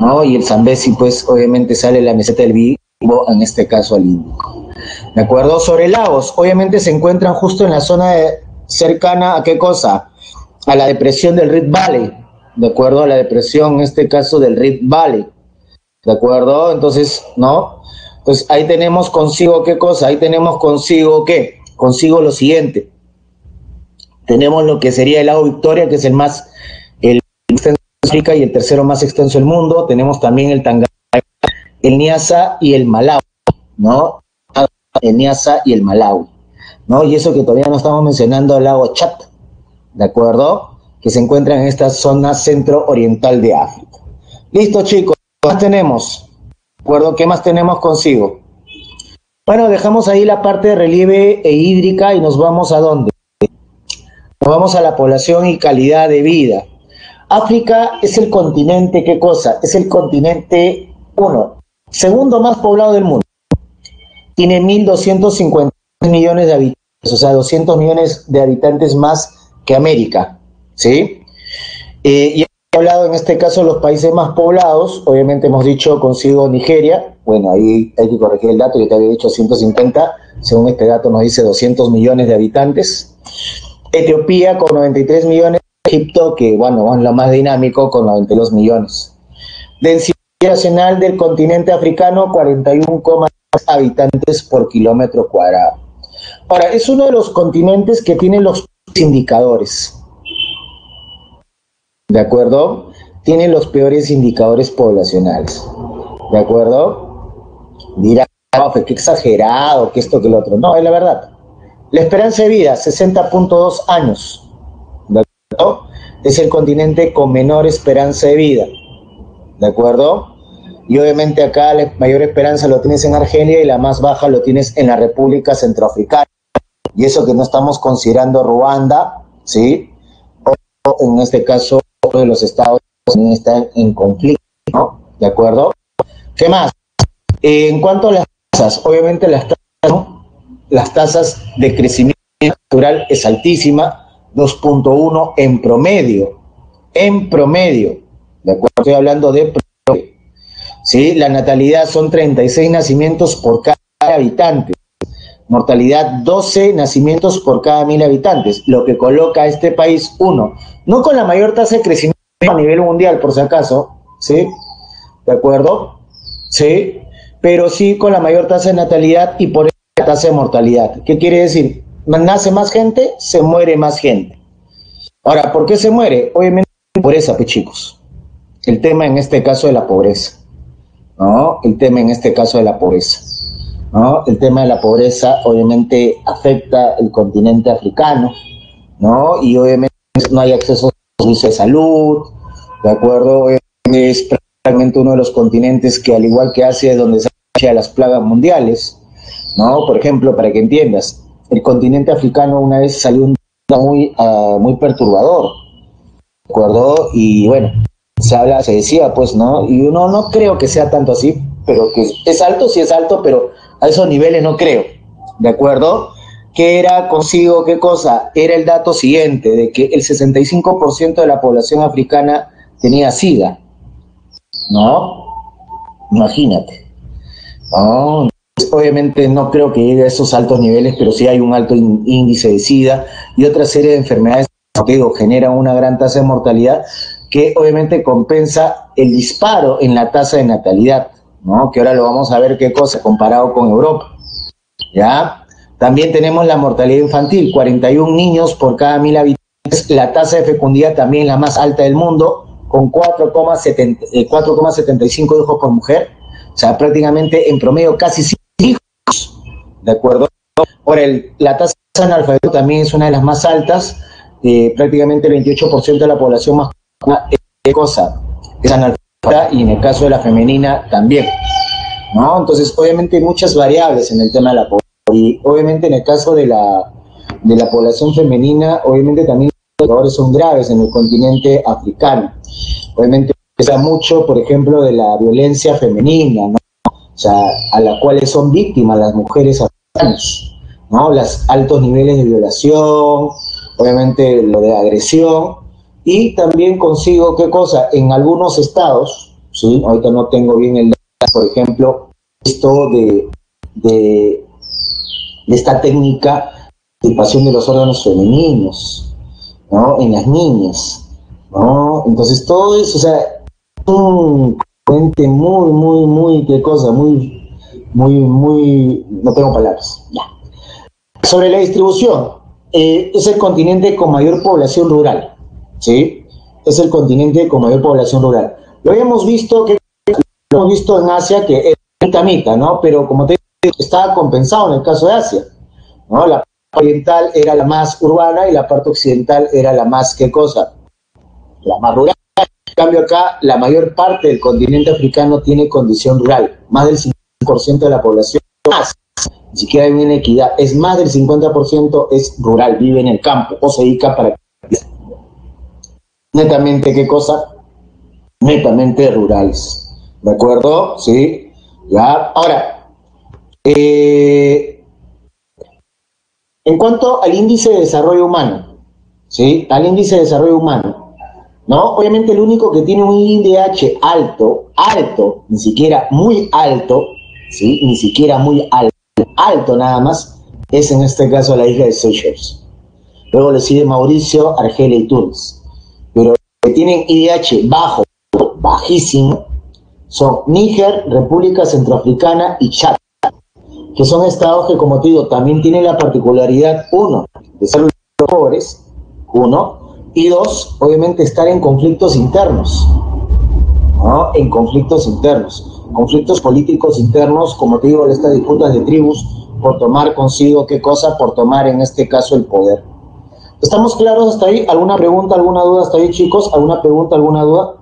¿no? Y el Zambezi, pues, obviamente sale la meseta del Vivo, en este caso el Índico, ¿de acuerdo? Sobre lagos, obviamente se encuentran justo en la zona cercana a ¿qué cosa? A la depresión del Rift Valley, ¿de acuerdo? A la depresión, en este caso, del Rift Valley, ¿de acuerdo? Entonces, ¿no? Pues ahí tenemos consigo ¿qué cosa? Ahí tenemos consigo ¿qué? Consigo lo siguiente. Tenemos lo que sería el lago Victoria, que es el más extenso de África y el tercero más extenso del mundo. Tenemos también el Tanganica, el Niassa y el Malawi, ¿no? El Niassa y el Malawi, ¿no? Y eso que todavía no estamos mencionando el lago Chad, ¿de acuerdo? Que se encuentra en esta zona centro-oriental de África. Listo, chicos, ¿qué más tenemos? ¿De acuerdo? ¿Qué más tenemos consigo? Bueno, dejamos ahí la parte de relieve e hídrica y nos vamos ¿a dónde? Nos vamos a la población y calidad de vida. África es el continente, ¿qué cosa? Es el continente, segundo más poblado del mundo. Tiene 1.250 millones de habitantes, o sea, 200 millones de habitantes más que América, ¿sí? Y hemos hablado en este caso de los países más poblados, obviamente hemos dicho consigo Nigeria, bueno, ahí hay que corregir el dato, yo te había dicho 150, según este dato nos dice 200 millones de habitantes. Etiopía con 93 millones, Egipto, que bueno, es lo más dinámico, con 92 millones. Densidad nacional del continente africano, 41,3 habitantes por kilómetro cuadrado. Ahora, es uno de los continentes que tiene los indicadores, ¿de acuerdo? Tiene los peores indicadores poblacionales, ¿de acuerdo? Dirá, no, qué exagerado, que esto, que lo otro. No, es la verdad. La esperanza de vida, 60.2 años, ¿de acuerdo? Es el continente con menor esperanza de vida, ¿de acuerdo? Y obviamente acá la mayor esperanza lo tienes en Argelia y la más baja lo tienes en la República Centroafricana. Y eso que no estamos considerando Ruanda, ¿sí? O en este caso, uno de los estados también están en conflicto, ¿no? ¿De acuerdo? ¿Qué más? En cuanto a las tasas, obviamente las tasas de crecimiento natural es altísima, 2.1 en promedio, ¿de acuerdo? Estoy hablando de promedio, ¿sí? La natalidad son 36 nacimientos por cada habitante, mortalidad 12 nacimientos por cada 1.000 habitantes, lo que coloca a este país, no con la mayor tasa de crecimiento a nivel mundial, por si acaso, ¿sí? ¿De acuerdo? ¿Sí? Pero sí con la mayor tasa de natalidad y por la tasa de mortalidad. ¿Qué quiere decir? Nace más gente, se muere más gente. Ahora, ¿por qué se muere? Obviamente por pobreza, chicos. El tema en este caso de la pobreza, ¿no? El tema en este caso de la pobreza, ¿no? El tema de la pobreza obviamente afecta el continente africano, ¿no? Y obviamente no hay acceso a servicios de salud, ¿de acuerdo? Obviamente es prácticamente uno de los continentes que, al igual que Asia, es donde se han las plagas mundiales, ¿no? Por ejemplo, para que entiendas, el continente africano una vez salió un muy perturbador, ¿de acuerdo? Y bueno, se decía, pues, ¿no? Y uno no creo que sea tanto así, pero que es alto, sí es alto, pero a esos niveles no creo, ¿de acuerdo? Que era consigo, ¿qué cosa? Era el dato siguiente, de que el 65% de la población africana tenía SIDA, ¿no? Imagínate, ¿no? Obviamente no creo que llegue a esos altos niveles, pero sí hay un alto índice de SIDA y otra serie de enfermedades que digo, generan una gran tasa de mortalidad que obviamente compensa el disparo en la tasa de natalidad, ¿no? Que ahora lo vamos a ver qué cosa comparado con Europa, ¿ya? También tenemos la mortalidad infantil, 41 niños por cada 1.000 habitantes, la tasa de fecundidad también la más alta del mundo, con 4,75 hijos por mujer, o sea, prácticamente en promedio casi 5 hijos, ¿de acuerdo? Ahora, la tasa de analfabetismo también es una de las más altas, prácticamente el 28% de la población masculina es analfabeta, y en el caso de la femenina también, ¿no? Entonces, obviamente hay muchas variables en el tema de la población, y obviamente en el caso de la población femenina, obviamente también los indicadores son graves en el continente africano. Obviamente pesa mucho, por ejemplo, de la violencia femenina, ¿no? O sea, a la cual son víctimas las mujeres africanas, ¿no? Los altos niveles de violación, obviamente lo de agresión, y también consigo, ¿qué cosa? En algunos estados, ¿sí? Ahorita no tengo bien el dato, por ejemplo, esto de, de esta técnica de participación de los órganos femeninos, ¿no? En las niñas, ¿no? Entonces todo eso, o sea, un componente muy, qué cosa, no tengo palabras. Ya. Sobre la distribución, es el continente con mayor población rural, ¿sí? Es el continente con mayor población rural. Lo habíamos visto en Asia, que es mitad, ¿no? Pero como te digo, estaba compensado en el caso de Asia, ¿no? La parte oriental era la más urbana y la parte occidental era la más, ¿qué cosa? La más rural. En cambio acá, la mayor parte del continente africano tiene condición rural, más del 50% de la población, más, ni siquiera hay una equidad, es más del 50% es rural, vive en el campo o se dedica para netamente, ¿qué cosa? Netamente rurales, ¿de acuerdo? Sí, ya. Ahora, en cuanto al índice de desarrollo humano, ¿sí? Al índice de desarrollo humano, ¿no? Obviamente el único que tiene un IDH alto, ni siquiera muy alto, ¿sí? Ni siquiera muy alto nada más, es en este caso la isla de Seychelles. Luego le sigue Mauricio, Argelia y Túnez. Pero que tienen IDH bajo, bajísimo, son Níger, República Centroafricana y Chad, que son estados que, como te digo, también tienen la particularidad, uno, de ser los pobres, uno, y dos, obviamente estar en conflictos internos, ¿no? En conflictos políticos internos, como te digo, estas disputas de tribus por tomar consigo, ¿qué cosa? Por tomar en este caso el poder. ¿Estamos claros hasta ahí? ¿Alguna pregunta, alguna duda hasta ahí, chicos? ¿Alguna pregunta, alguna duda?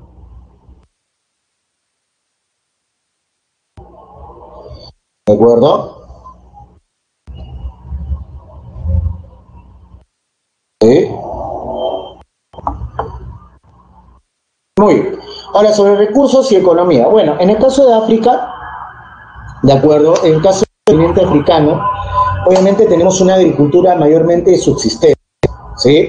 ¿De acuerdo? Sí. Muy bien. Ahora, sobre recursos y economía. Bueno, en el caso de África, de acuerdo, en el caso del continente africano, obviamente tenemos una agricultura mayormente subsistente, ¿sí?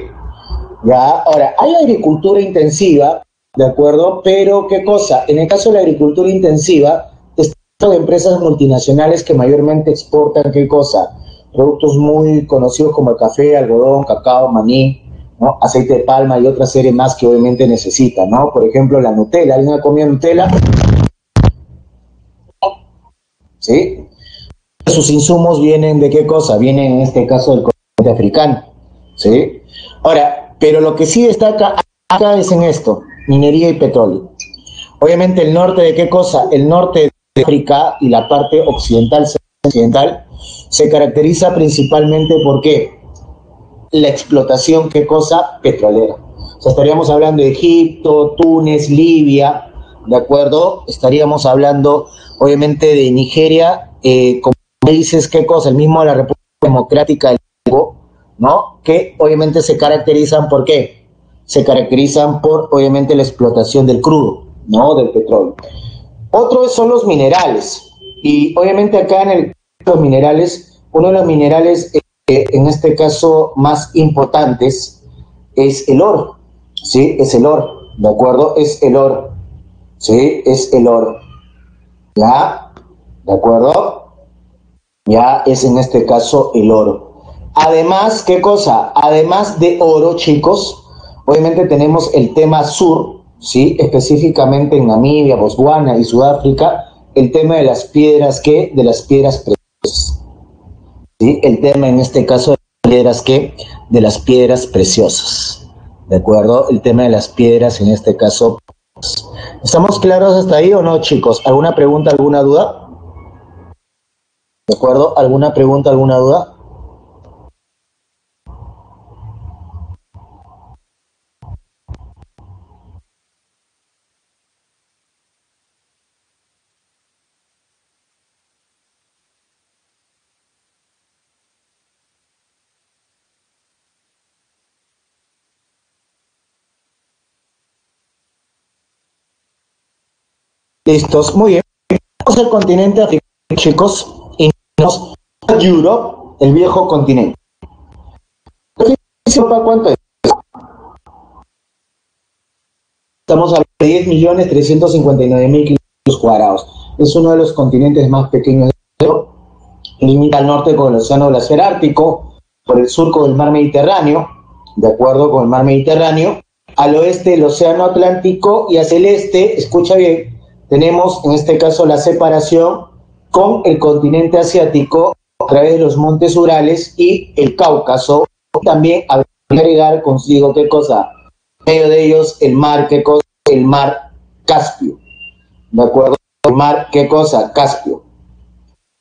Ya, ahora, hay agricultura intensiva, ¿de acuerdo? Pero, ¿qué cosa? En el caso de la agricultura intensiva, están empresas multinacionales que mayormente exportan, ¿qué cosa? Productos muy conocidos como el café, algodón, cacao, maní, ¿no? Aceite de palma y otra serie más que obviamente necesitan, ¿no? Por ejemplo, la Nutella. ¿Alguien ha comido Nutella? ¿Sí? Sus insumos vienen de qué cosa? Vienen en este caso del continente africano, ¿sí? Ahora, pero lo que sí destaca acá es en esto, minería y petróleo. Obviamente el norte de qué cosa? El norte de África y la parte occidental se caracteriza principalmente por qué? La explotación, ¿qué cosa? Petrolera. O sea, estaríamos hablando de Egipto, Túnez, Libia, ¿de acuerdo? Estaríamos hablando, obviamente, de Nigeria, como dices, ¿qué cosa? El mismo de la República Democrática del Congo, ¿no? Que obviamente se caracterizan por qué? Se caracterizan por, obviamente, la explotación del crudo, ¿no? Del petróleo. Otro son los minerales. Y obviamente acá en los minerales, uno de los minerales en este caso más importantes es el oro, ¿sí? Es el oro, ¿de acuerdo? Es el oro, ¿sí? Es el oro, ¿ya? ¿De acuerdo? Ya es en este caso el oro. Además, ¿qué cosa? Además de oro, chicos, obviamente tenemos el tema sur, ¿sí? Específicamente en Namibia, Botswana y Sudáfrica, el tema de las piedras, ¿qué? De las piedras preciosas, ¿sí? El tema en este caso de las piedras, ¿qué? De las piedras preciosas, ¿de acuerdo? El tema de las piedras en este caso. ¿Estamos claros hasta ahí o no, chicos? ¿Alguna pregunta, alguna duda? ¿De acuerdo? ¿Alguna pregunta, alguna duda? Listos, muy bien. Vamos al continente africano, chicos, y nos a Europe, el viejo continente. ¿Qué Europa cuánto es? Estamos hablando de 10.359.000 kilómetros cuadrados. Es uno de los continentes más pequeños del mundo. Limita al norte con el océano glaciar ártico, por el sur con el mar Mediterráneo, de acuerdo con el mar Mediterráneo, al oeste el océano Atlántico y hacia el este, escucha bien, tenemos en este caso la separación con el continente asiático a través de los montes Urales y el Cáucaso. También habría que agregar consigo, ¿qué cosa? En medio de ellos el mar, ¿qué cosa? El mar Caspio, ¿de acuerdo? El mar, ¿qué cosa? Caspio,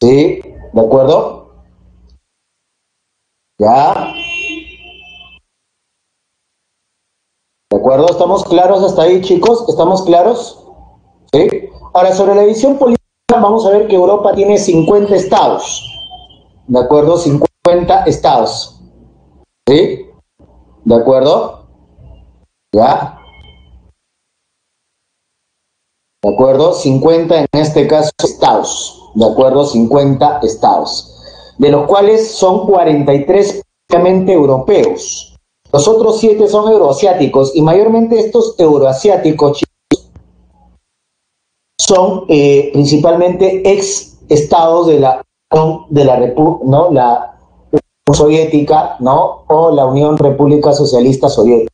¿sí? ¿De acuerdo? ¿Ya? ¿De acuerdo? ¿Estamos claros hasta ahí, chicos? ¿Estamos claros? ¿Sí? Ahora, sobre la división política, vamos a ver que Europa tiene 50 estados. ¿De acuerdo? 50 estados. ¿Sí? ¿De acuerdo? ¿Ya? ¿De acuerdo? 50 en este caso estados. ¿De acuerdo? 50 estados. De los cuales son 43 prácticamente europeos. Los otros 7 son euroasiáticos y mayormente estos euroasiáticos son principalmente ex estados de la República, ¿no? La Unión Soviética, ¿no? O la Unión República Socialista Soviética,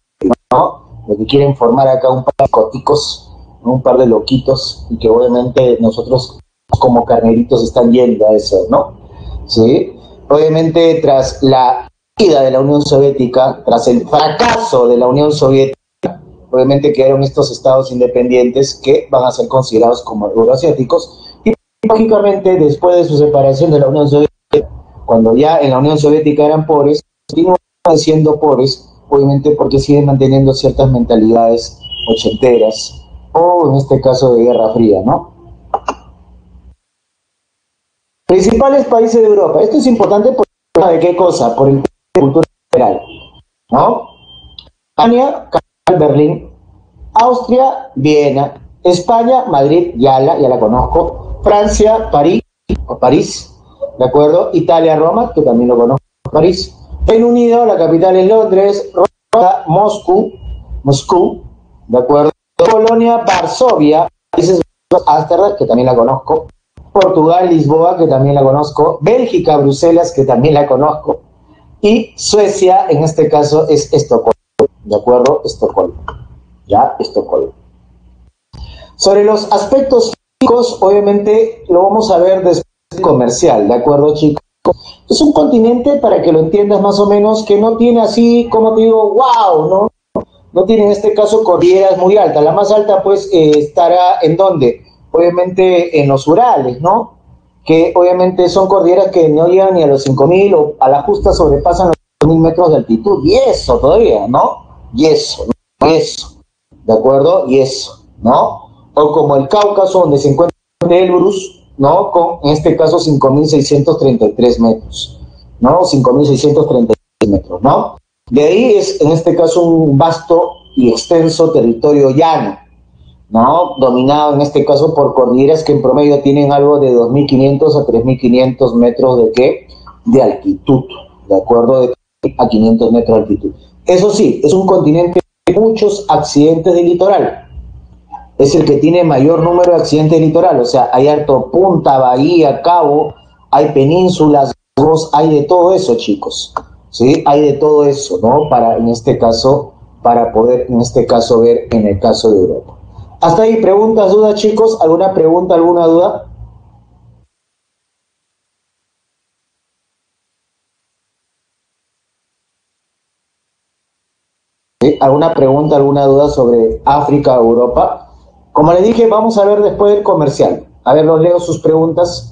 ¿no? Lo que quieren formar acá un par de coticos, ¿no? Un par de loquitos, y que obviamente nosotros como carneritos están yendo a eso, ¿no? ¿Sí? Obviamente tras la caída de la Unión Soviética, tras el fracaso de la Unión Soviética, obviamente quedaron estos estados independientes que van a ser considerados como euroasiáticos y lógicamente después de su separación de la Unión Soviética, cuando ya en la Unión Soviética eran pobres, continúan siendo pobres, obviamente porque siguen manteniendo ciertas mentalidades ochenteras o en este caso de Guerra Fría, ¿no? Principales países de Europa. Esto es importante por ¿de qué cosa? Por el de cultura general, ¿no? Alemania, Berlín, Austria, Viena, España, Madrid, ya la conozco, Francia, París, o París, ¿de acuerdo? Italia, Roma, que también lo conozco, París, Reino Unido, la capital es Londres, Roma, Moscú, ¿de acuerdo? Polonia, Varsovia, países Ámsterdam, que también la conozco, Portugal, Lisboa, que también la conozco, Bélgica, Bruselas, que también la conozco, y Suecia, en este caso, es Estocolmo, ¿de acuerdo? Estocolmo. Ya, Estocolmo. Sobre los aspectos físicos, obviamente lo vamos a ver después comercial, ¿de acuerdo, chicos? Es un continente, para que lo entiendas más o menos, que no tiene así, como te digo, wow, ¿no? No tiene en este caso cordilleras muy altas. La más alta, pues, estará en dónde? Obviamente en los Urales, ¿no? Que obviamente son cordilleras que no llegan ni a los 5.000 o a la justa sobrepasan los 5.000 metros de altitud. Y eso todavía, ¿no? Y eso, ¿no? Eso. ¿De acuerdo? Y eso, ¿no? O como el Cáucaso, donde se encuentra Elbrus, ¿no? Con, en este caso, 5.633 metros, ¿no? 5.633 metros, ¿no? De ahí es, en este caso, un vasto y extenso territorio llano, ¿no? Dominado, en este caso, por cordilleras que en promedio tienen algo de 2.500 a 3.500 metros de qué? De altitud, ¿de acuerdo? De a 500 metros de altitud. Eso sí, es un continente muchos accidentes de litoral. Es el que tiene mayor número de accidentes de litoral. O sea, hay harto punta, bahía, cabo, hay penínsulas, hay de todo eso, chicos. ¿Sí? Hay de todo eso, ¿no? Para, en este caso, para poder, en este caso, ver en el caso de Europa. Hasta ahí, preguntas, dudas, chicos. ¿Alguna pregunta, alguna duda? ¿Sí? ¿Alguna pregunta, alguna duda sobre África o Europa? Como les dije, vamos a ver después del comercial. A ver, los leo sus preguntas.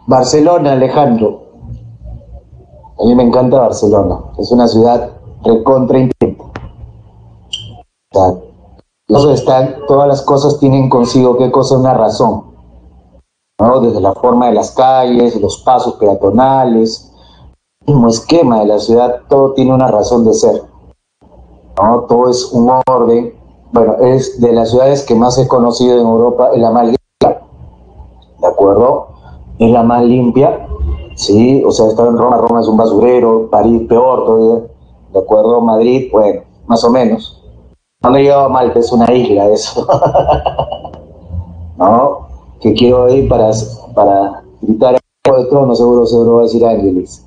Barcelona, Alejandro. A mí me encanta Barcelona. Es una ciudad recontra inteligente. Todas las cosas tienen consigo qué cosa, una razón, ¿no? Desde la forma de las calles, los pasos peatonales, el mismo esquema de la ciudad, todo tiene una razón de ser, ¿no? Todo es un orden. Bueno, es de las ciudades que más he conocido en Europa, es la más limpia, ¿de acuerdo? Es la más limpia, ¿sí? O sea, he estado en Roma, Roma es un basurero, París peor todavía, ¿de acuerdo? Madrid, bueno, más o menos. No me llevaba mal, que es una isla eso, ¿no? Que quiero ir para gritar de trono, seguro va a decir Ángeles.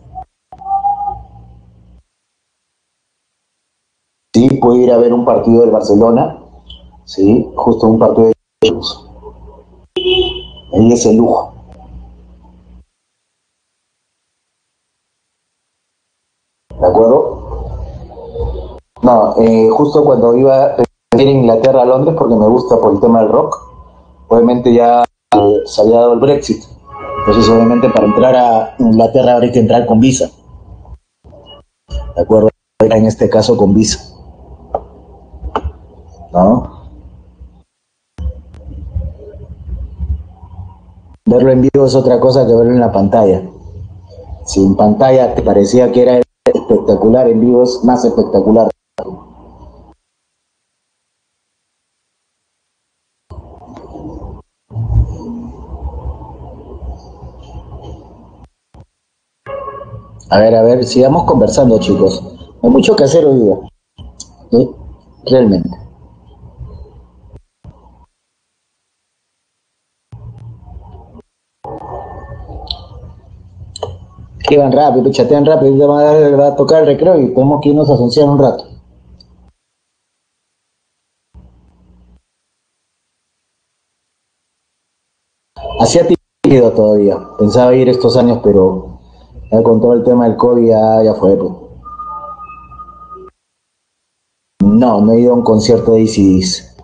Sí, puedo ir a ver un partido del Barcelona, sí, justo un partido de ellos. Ahí es el lujo, ¿de acuerdo? No, justo cuando iba a ir a Inglaterra a Londres, porque me gusta por el tema del rock, obviamente ya se había dado el Brexit. Entonces, obviamente, para entrar a Inglaterra habría que entrar con visa, ¿de acuerdo? En este caso con visa, ¿no? Verlo en vivo es otra cosa que verlo en la pantalla. Si en pantalla te parecía que era espectacular, en vivo es más espectacular. A ver, sigamos conversando, chicos. Hay mucho que hacer hoy día, ¿sí? Realmente. Que van rápido, chatean rápido, va a tocar el recreo y tenemos que irnos a asociar un rato. Hacía tímido todavía. Pensaba ir estos años, pero ya con todo el tema del COVID ya fue. Pues. No, no he ido a un concierto de ACDs.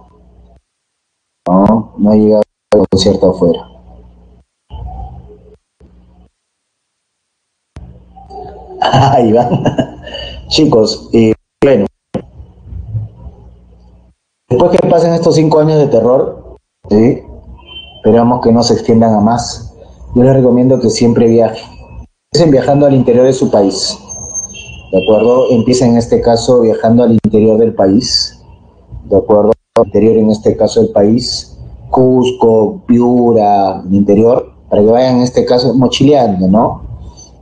No, no he llegado a un concierto afuera. Ahí va. Chicos, bueno, después que pasen estos 5 años de terror, ¿sí? Esperamos que no se extiendan a más. Yo les recomiendo que siempre viajen. Empiecen viajando al interior de su país, ¿de acuerdo? Empiecen en este caso viajando al interior del país, ¿de acuerdo? Al interior en este caso del país, Cusco, Piura, el interior, para que vayan en este caso mochileando, ¿no?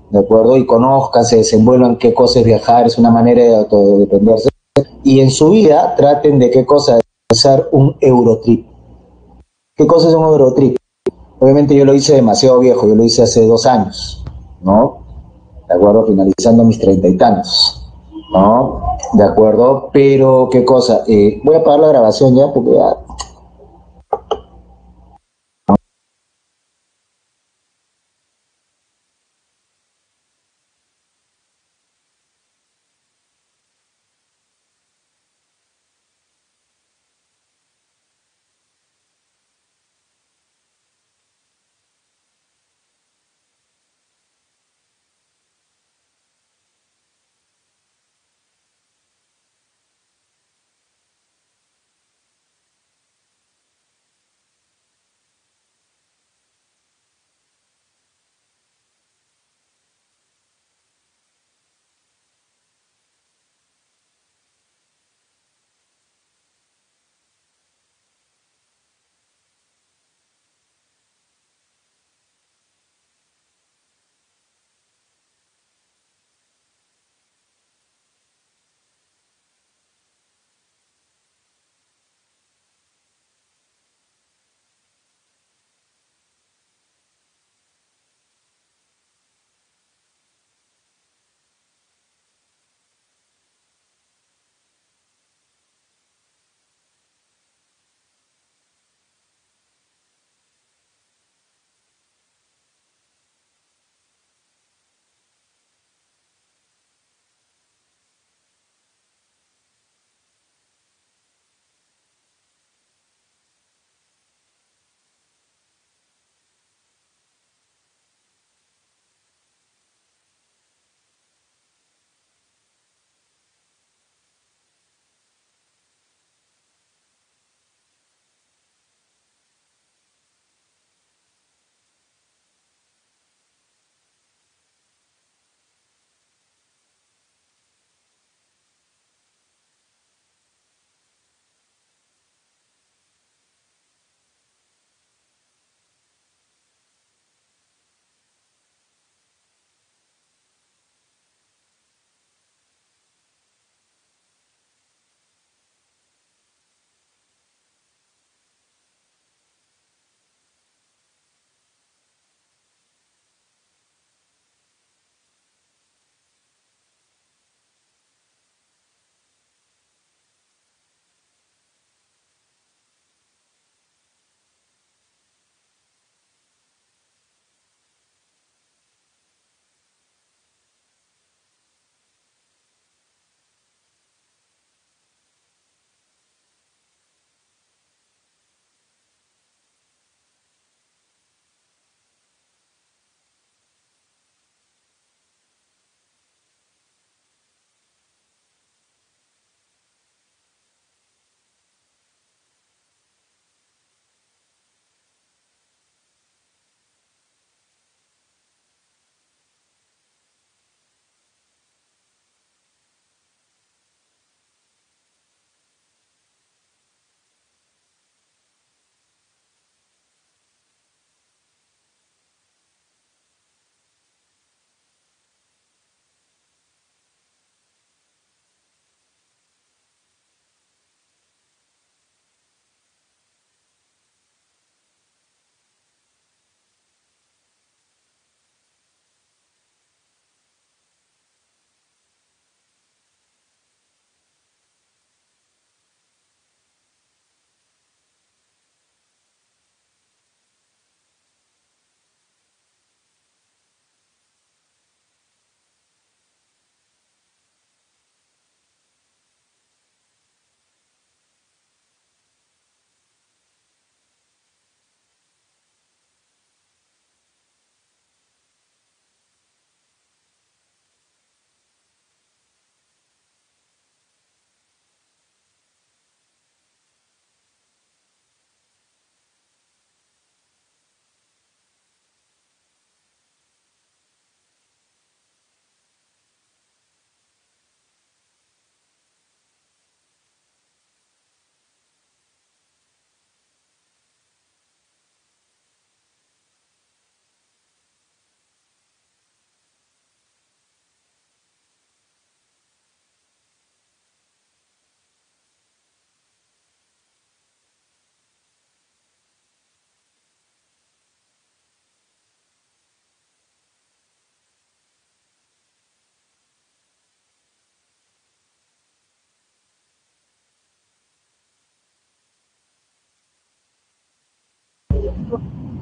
¿De acuerdo? Y conozcan, se desenvuelvan qué cosa es viajar, es una manera de autodependerse. Y en su vida traten de qué cosa es hacer un Eurotrip. ¿Qué cosa es un Eurotrip? Obviamente yo lo hice demasiado viejo, yo lo hice hace 2 años, ¿no? De acuerdo, finalizando mis 30 y tantos, ¿no? De acuerdo, pero qué cosa, voy a parar la grabación ya porque ya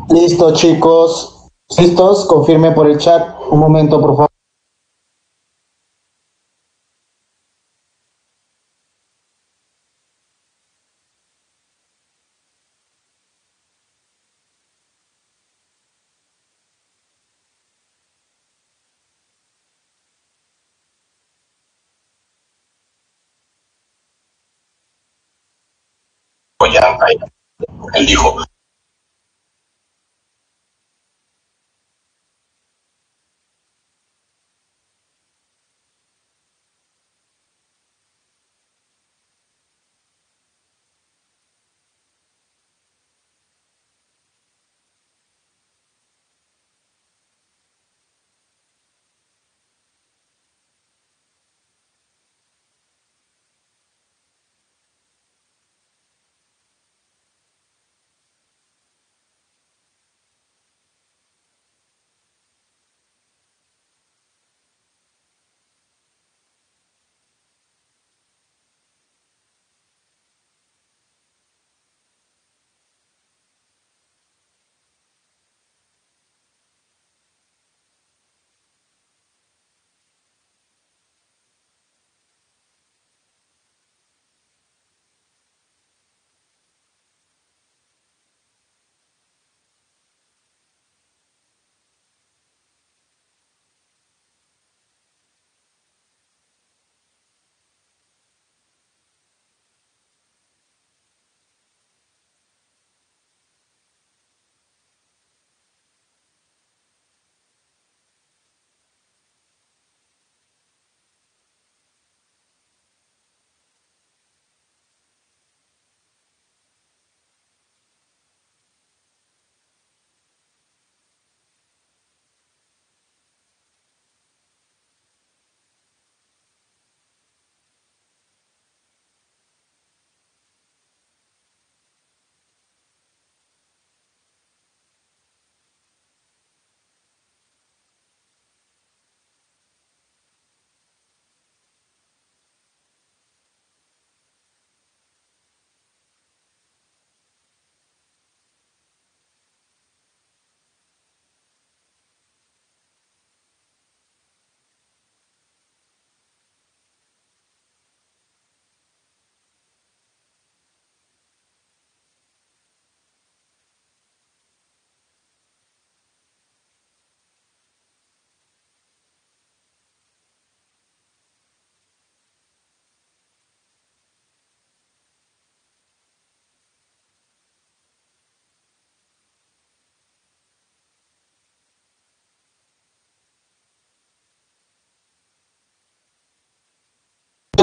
Listo, chicos. ¿Listos? Confirme por el chat. Un momento, por favor. Él dijo,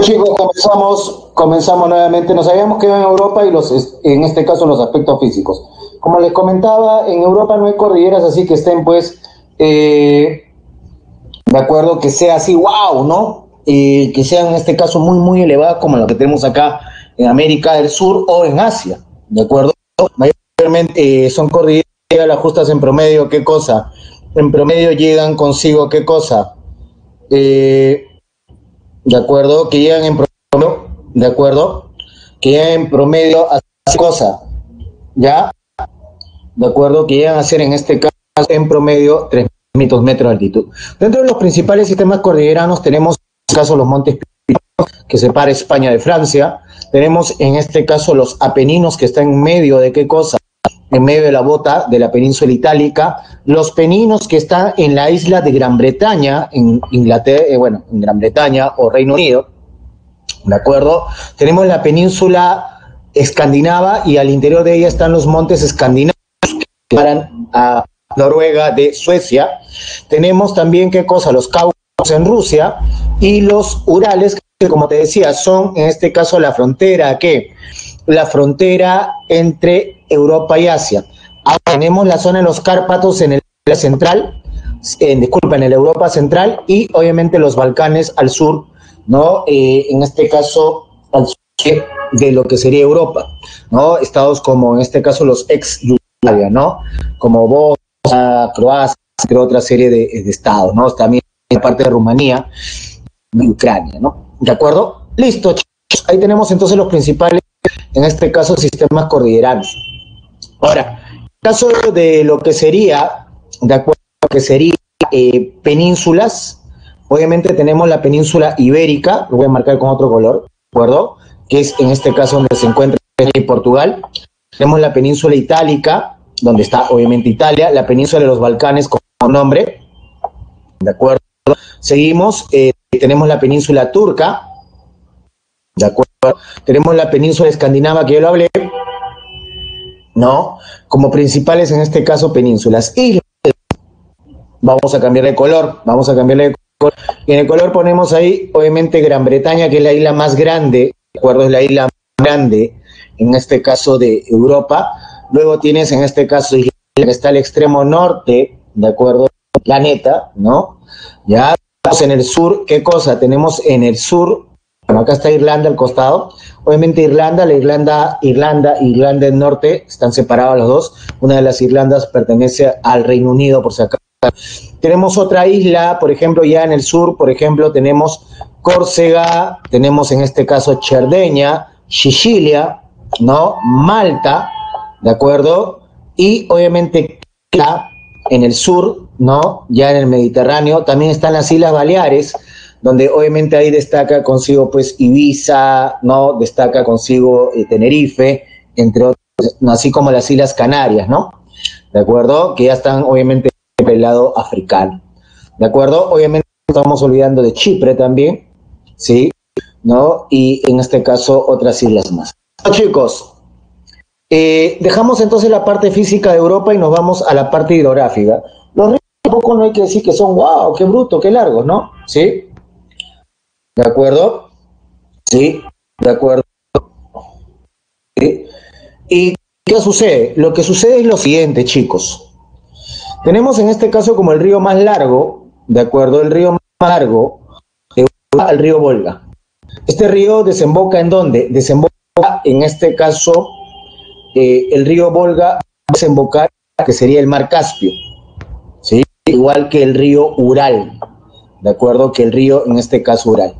chicos, comenzamos nuevamente. Nos habíamos quedado en Europa y en este caso los aspectos físicos. Como les comentaba, en Europa no hay cordilleras así que estén pues de acuerdo que sea así, wow, ¿no? Que sea en este caso muy, muy elevada como la que tenemos acá en América del Sur o en Asia, ¿de acuerdo? Mayormente son cordilleras las justas en promedio, ¿qué cosa? En promedio llegan consigo, ¿qué cosa? Eh, ¿De acuerdo? Que llegan en promedio, ¿de acuerdo? Que llegan en promedio a ¿qué cosa? ¿Ya? ¿De acuerdo? Que llegan a ser en este caso en promedio 3.000 metros de altitud. Dentro de los principales sistemas cordilleranos tenemos en este caso los montes que separa España de Francia, tenemos en este caso los Apeninos que están en medio de qué cosa, en medio de la bota de la península itálica, los Peninos que están en la isla de Gran Bretaña, en Inglaterra, bueno, en Gran Bretaña o Reino Unido, ¿de acuerdo? Tenemos la península escandinava y al interior de ella están los montes escandinavos que separan a Noruega de Suecia. Tenemos también, ¿qué cosa? Los Cáucasos en Rusia y los Urales, que como te decía, son en este caso la frontera, ¿qué? La frontera entre Europa y Asia. Ahora tenemos la zona de los Cárpatos en el central, disculpa, en el Europa central y obviamente los Balcanes al sur, ¿no? En este caso, al sur de lo que sería Europa, ¿no? Estados como en este caso los ex Yugoslavia, ¿no? Como Bosnia, Croacia, entre otra serie de estados, ¿no? También parte de Rumanía y Ucrania, ¿no? ¿De acuerdo? Listo, chicos. Ahí tenemos entonces los principales, en este caso, sistemas cordilleranos. Ahora, caso de lo que sería, de acuerdo a lo que sería penínsulas, obviamente tenemos la península ibérica, lo voy a marcar con otro color, ¿de acuerdo? Que es en este caso donde se encuentra Portugal. Tenemos la península itálica, donde está obviamente Italia, la península de los Balcanes como nombre, ¿de acuerdo? Seguimos, tenemos la península turca, ¿de acuerdo? Tenemos la península escandinava, que yo lo hablé, ¿no? Como principales en este caso penínsulas. Y vamos a cambiar de color, y en el color ponemos ahí, obviamente, Gran Bretaña, que es la isla más grande, ¿de acuerdo? Es la isla más grande, en este caso, de Europa. Luego tienes, en este caso, Islandia, que está al extremo norte, ¿de acuerdo? Planeta, ¿no? Ya en el sur, ¿qué cosa? Tenemos en el sur, bueno, acá está Irlanda al costado. Obviamente Irlanda del Norte, están separados los dos. Una de las Irlandas pertenece al Reino Unido, por si acaso. Tenemos otra isla, por ejemplo, ya en el sur, por ejemplo, tenemos Córcega, tenemos en este caso Cerdeña, Sicilia, ¿no? Malta, ¿de acuerdo? Y obviamente en el sur, ¿no? Ya en el Mediterráneo, también están las Islas Baleares, donde obviamente ahí destaca consigo pues Ibiza, ¿no? Destaca consigo Tenerife, entre otros, así como las Islas Canarias, ¿no? ¿De acuerdo? Que ya están obviamente del lado africano, ¿de acuerdo? Obviamente estamos olvidando de Chipre también, ¿sí? ¿No? Y en este caso otras islas más. Bueno, chicos, dejamos entonces la parte física de Europa y nos vamos a la parte hidrográfica. Los ríos tampoco no hay que decir que son wow, qué bruto, qué largos, ¿no? ¿Sí? ¿De acuerdo? Sí, de acuerdo. ¿Sí? ¿Y qué sucede? Lo que sucede es lo siguiente, chicos. Tenemos en este caso como el río más largo, ¿de acuerdo? El río más largo de Europa, el río Volga. Este río desemboca ¿en dónde? Desemboca en este caso, el río Volga desemboca que sería el mar Caspio, ¿sí? Igual que el río Ural, ¿de acuerdo? Que el río, en este caso, Ural.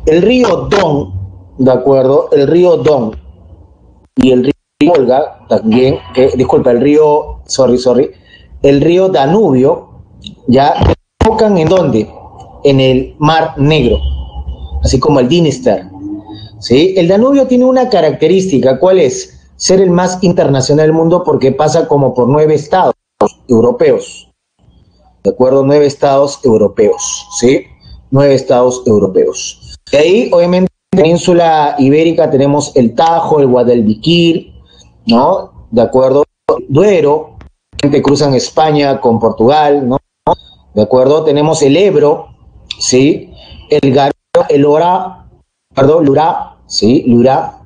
El río Don, ¿de acuerdo? El río Don y el río Volga también, disculpa, el río, el río Danubio, ya desembocan ¿en dónde? En el Mar Negro, así como el Dniester, ¿sí? El Danubio tiene una característica, ¿cuál es? Ser el más internacional del mundo porque pasa como por 9 estados europeos, ¿de acuerdo? 9 estados europeos, ¿sí? 9 estados europeos. De ahí, obviamente, en la península ibérica tenemos el Tajo, el Guadalquivir, ¿no? ¿De acuerdo? Duero, que cruzan España con Portugal, ¿no? ¿De acuerdo? Tenemos el Ebro, ¿sí? El Garona, el Lura, perdón, Lura, ¿sí? Lura,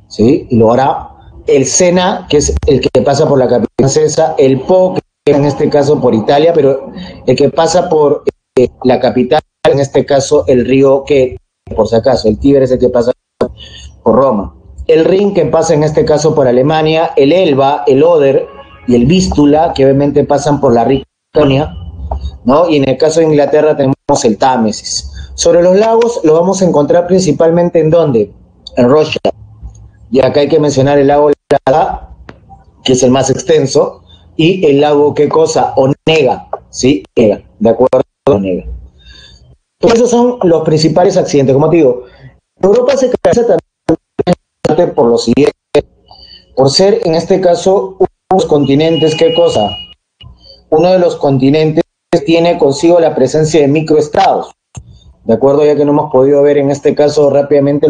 ¿sí? Lura, el Sena, que es el que pasa por la capital francesa, el Po, que en este caso por Italia, pero el que pasa por la capital, en este caso el río que, por si acaso, el Tíber es el que pasa por Roma. El Rin, que pasa en este caso por Alemania, el Elba, el Oder y el Vístula, que obviamente pasan por la rica Estonia, ¿no? Y en el caso de Inglaterra tenemos el Támesis. Sobre los lagos lo vamos a encontrar principalmente ¿en dónde? En Rothschild. Y acá hay que mencionar el lago Lada, que es el más extenso, y el lago, ¿qué cosa? Onega, ¿sí? Onega, ¿de acuerdo? Onega. Entonces, esos son los principales accidentes. Como te digo, Europa se caracteriza también por lo siguiente, por ser, en este caso, unos continentes, ¿qué cosa? Uno de los continentes tiene consigo la presencia de microestados, ¿de acuerdo? Ya que no hemos podido ver en este caso rápidamente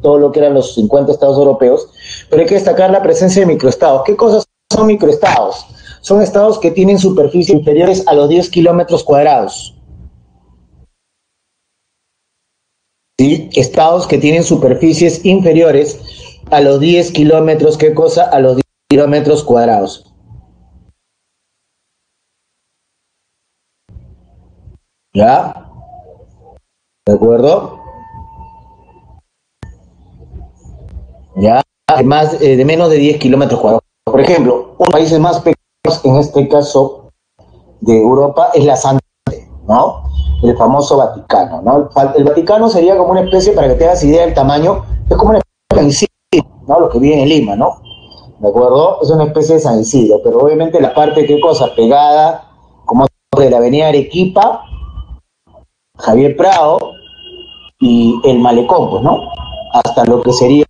todo lo que eran los 50 estados europeos, pero hay que destacar la presencia de microestados. ¿Qué cosas son microestados? Son estados que tienen superficies inferiores a los 10 kilómetros cuadrados. ¿Sí? Estados que tienen superficies inferiores a los 10 kilómetros, ¿qué cosa? A los 10 kilómetros cuadrados. ¿Ya? ¿De acuerdo? ¿Ya? Más, de menos de 10 kilómetros cuadrados. Por ejemplo, uno de los países más pequeños, en este caso de Europa, es la Santa Sede, ¿no? El famoso Vaticano, ¿no? El Vaticano sería como una especie, para que te hagas idea del tamaño, es como una especie de, ¿no? Lo que vive en Lima, ¿no? ¿de acuerdo? Es una especie de San Isidro, pero obviamente la parte, ¿qué cosa? Pegada, como de la avenida Arequipa, Javier Prado y el Malecón, pues, ¿no? Hasta lo que sería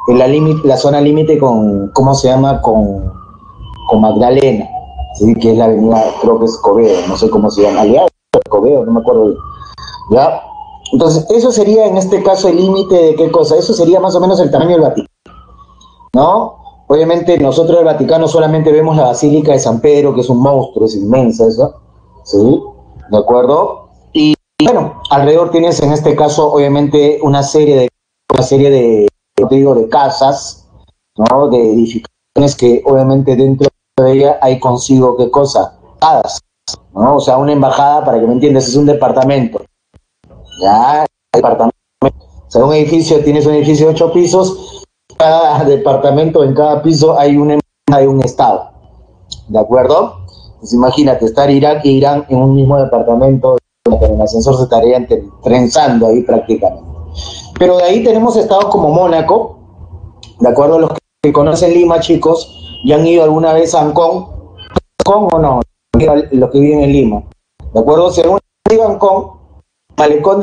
la zona límite con, ¿cómo se llama? Con Magdalena, ¿sí? Que es la avenida, creo que es Cobedo, no sé cómo se llama, Aliado, Cobedo, no me acuerdo bien, ¿ya? Entonces, eso sería en este caso el límite de qué cosa, eso sería más o menos el tamaño del Vaticano, ¿no? Obviamente nosotros del Vaticano solamente vemos la Basílica de San Pedro, que es un monstruo, es inmensa eso, ¿sí? ¿De acuerdo? Y bueno, alrededor tienes en este caso obviamente de casas, ¿no? De edificaciones que obviamente dentro de ella hay consigo qué cosa, hadas, ¿no? O sea, una embajada, para que me entiendas, es un departamento, ya, departamento. O sea, tienes un edificio de 8 pisos, cada departamento, en cada piso hay una embajada de un estado, ¿de acuerdo? Pues imagínate, estar Irak e Irán en un mismo departamento, en el ascensor se estarían trenzando ahí prácticamente. Pero de ahí tenemos estados como Mónaco, ¿de acuerdo? Los que conocen Lima, chicos, ya han ido alguna vez a Ancón, ¿Ancón o no? Los que viven en Lima, ¿de acuerdo? Según Ancón, Malecón,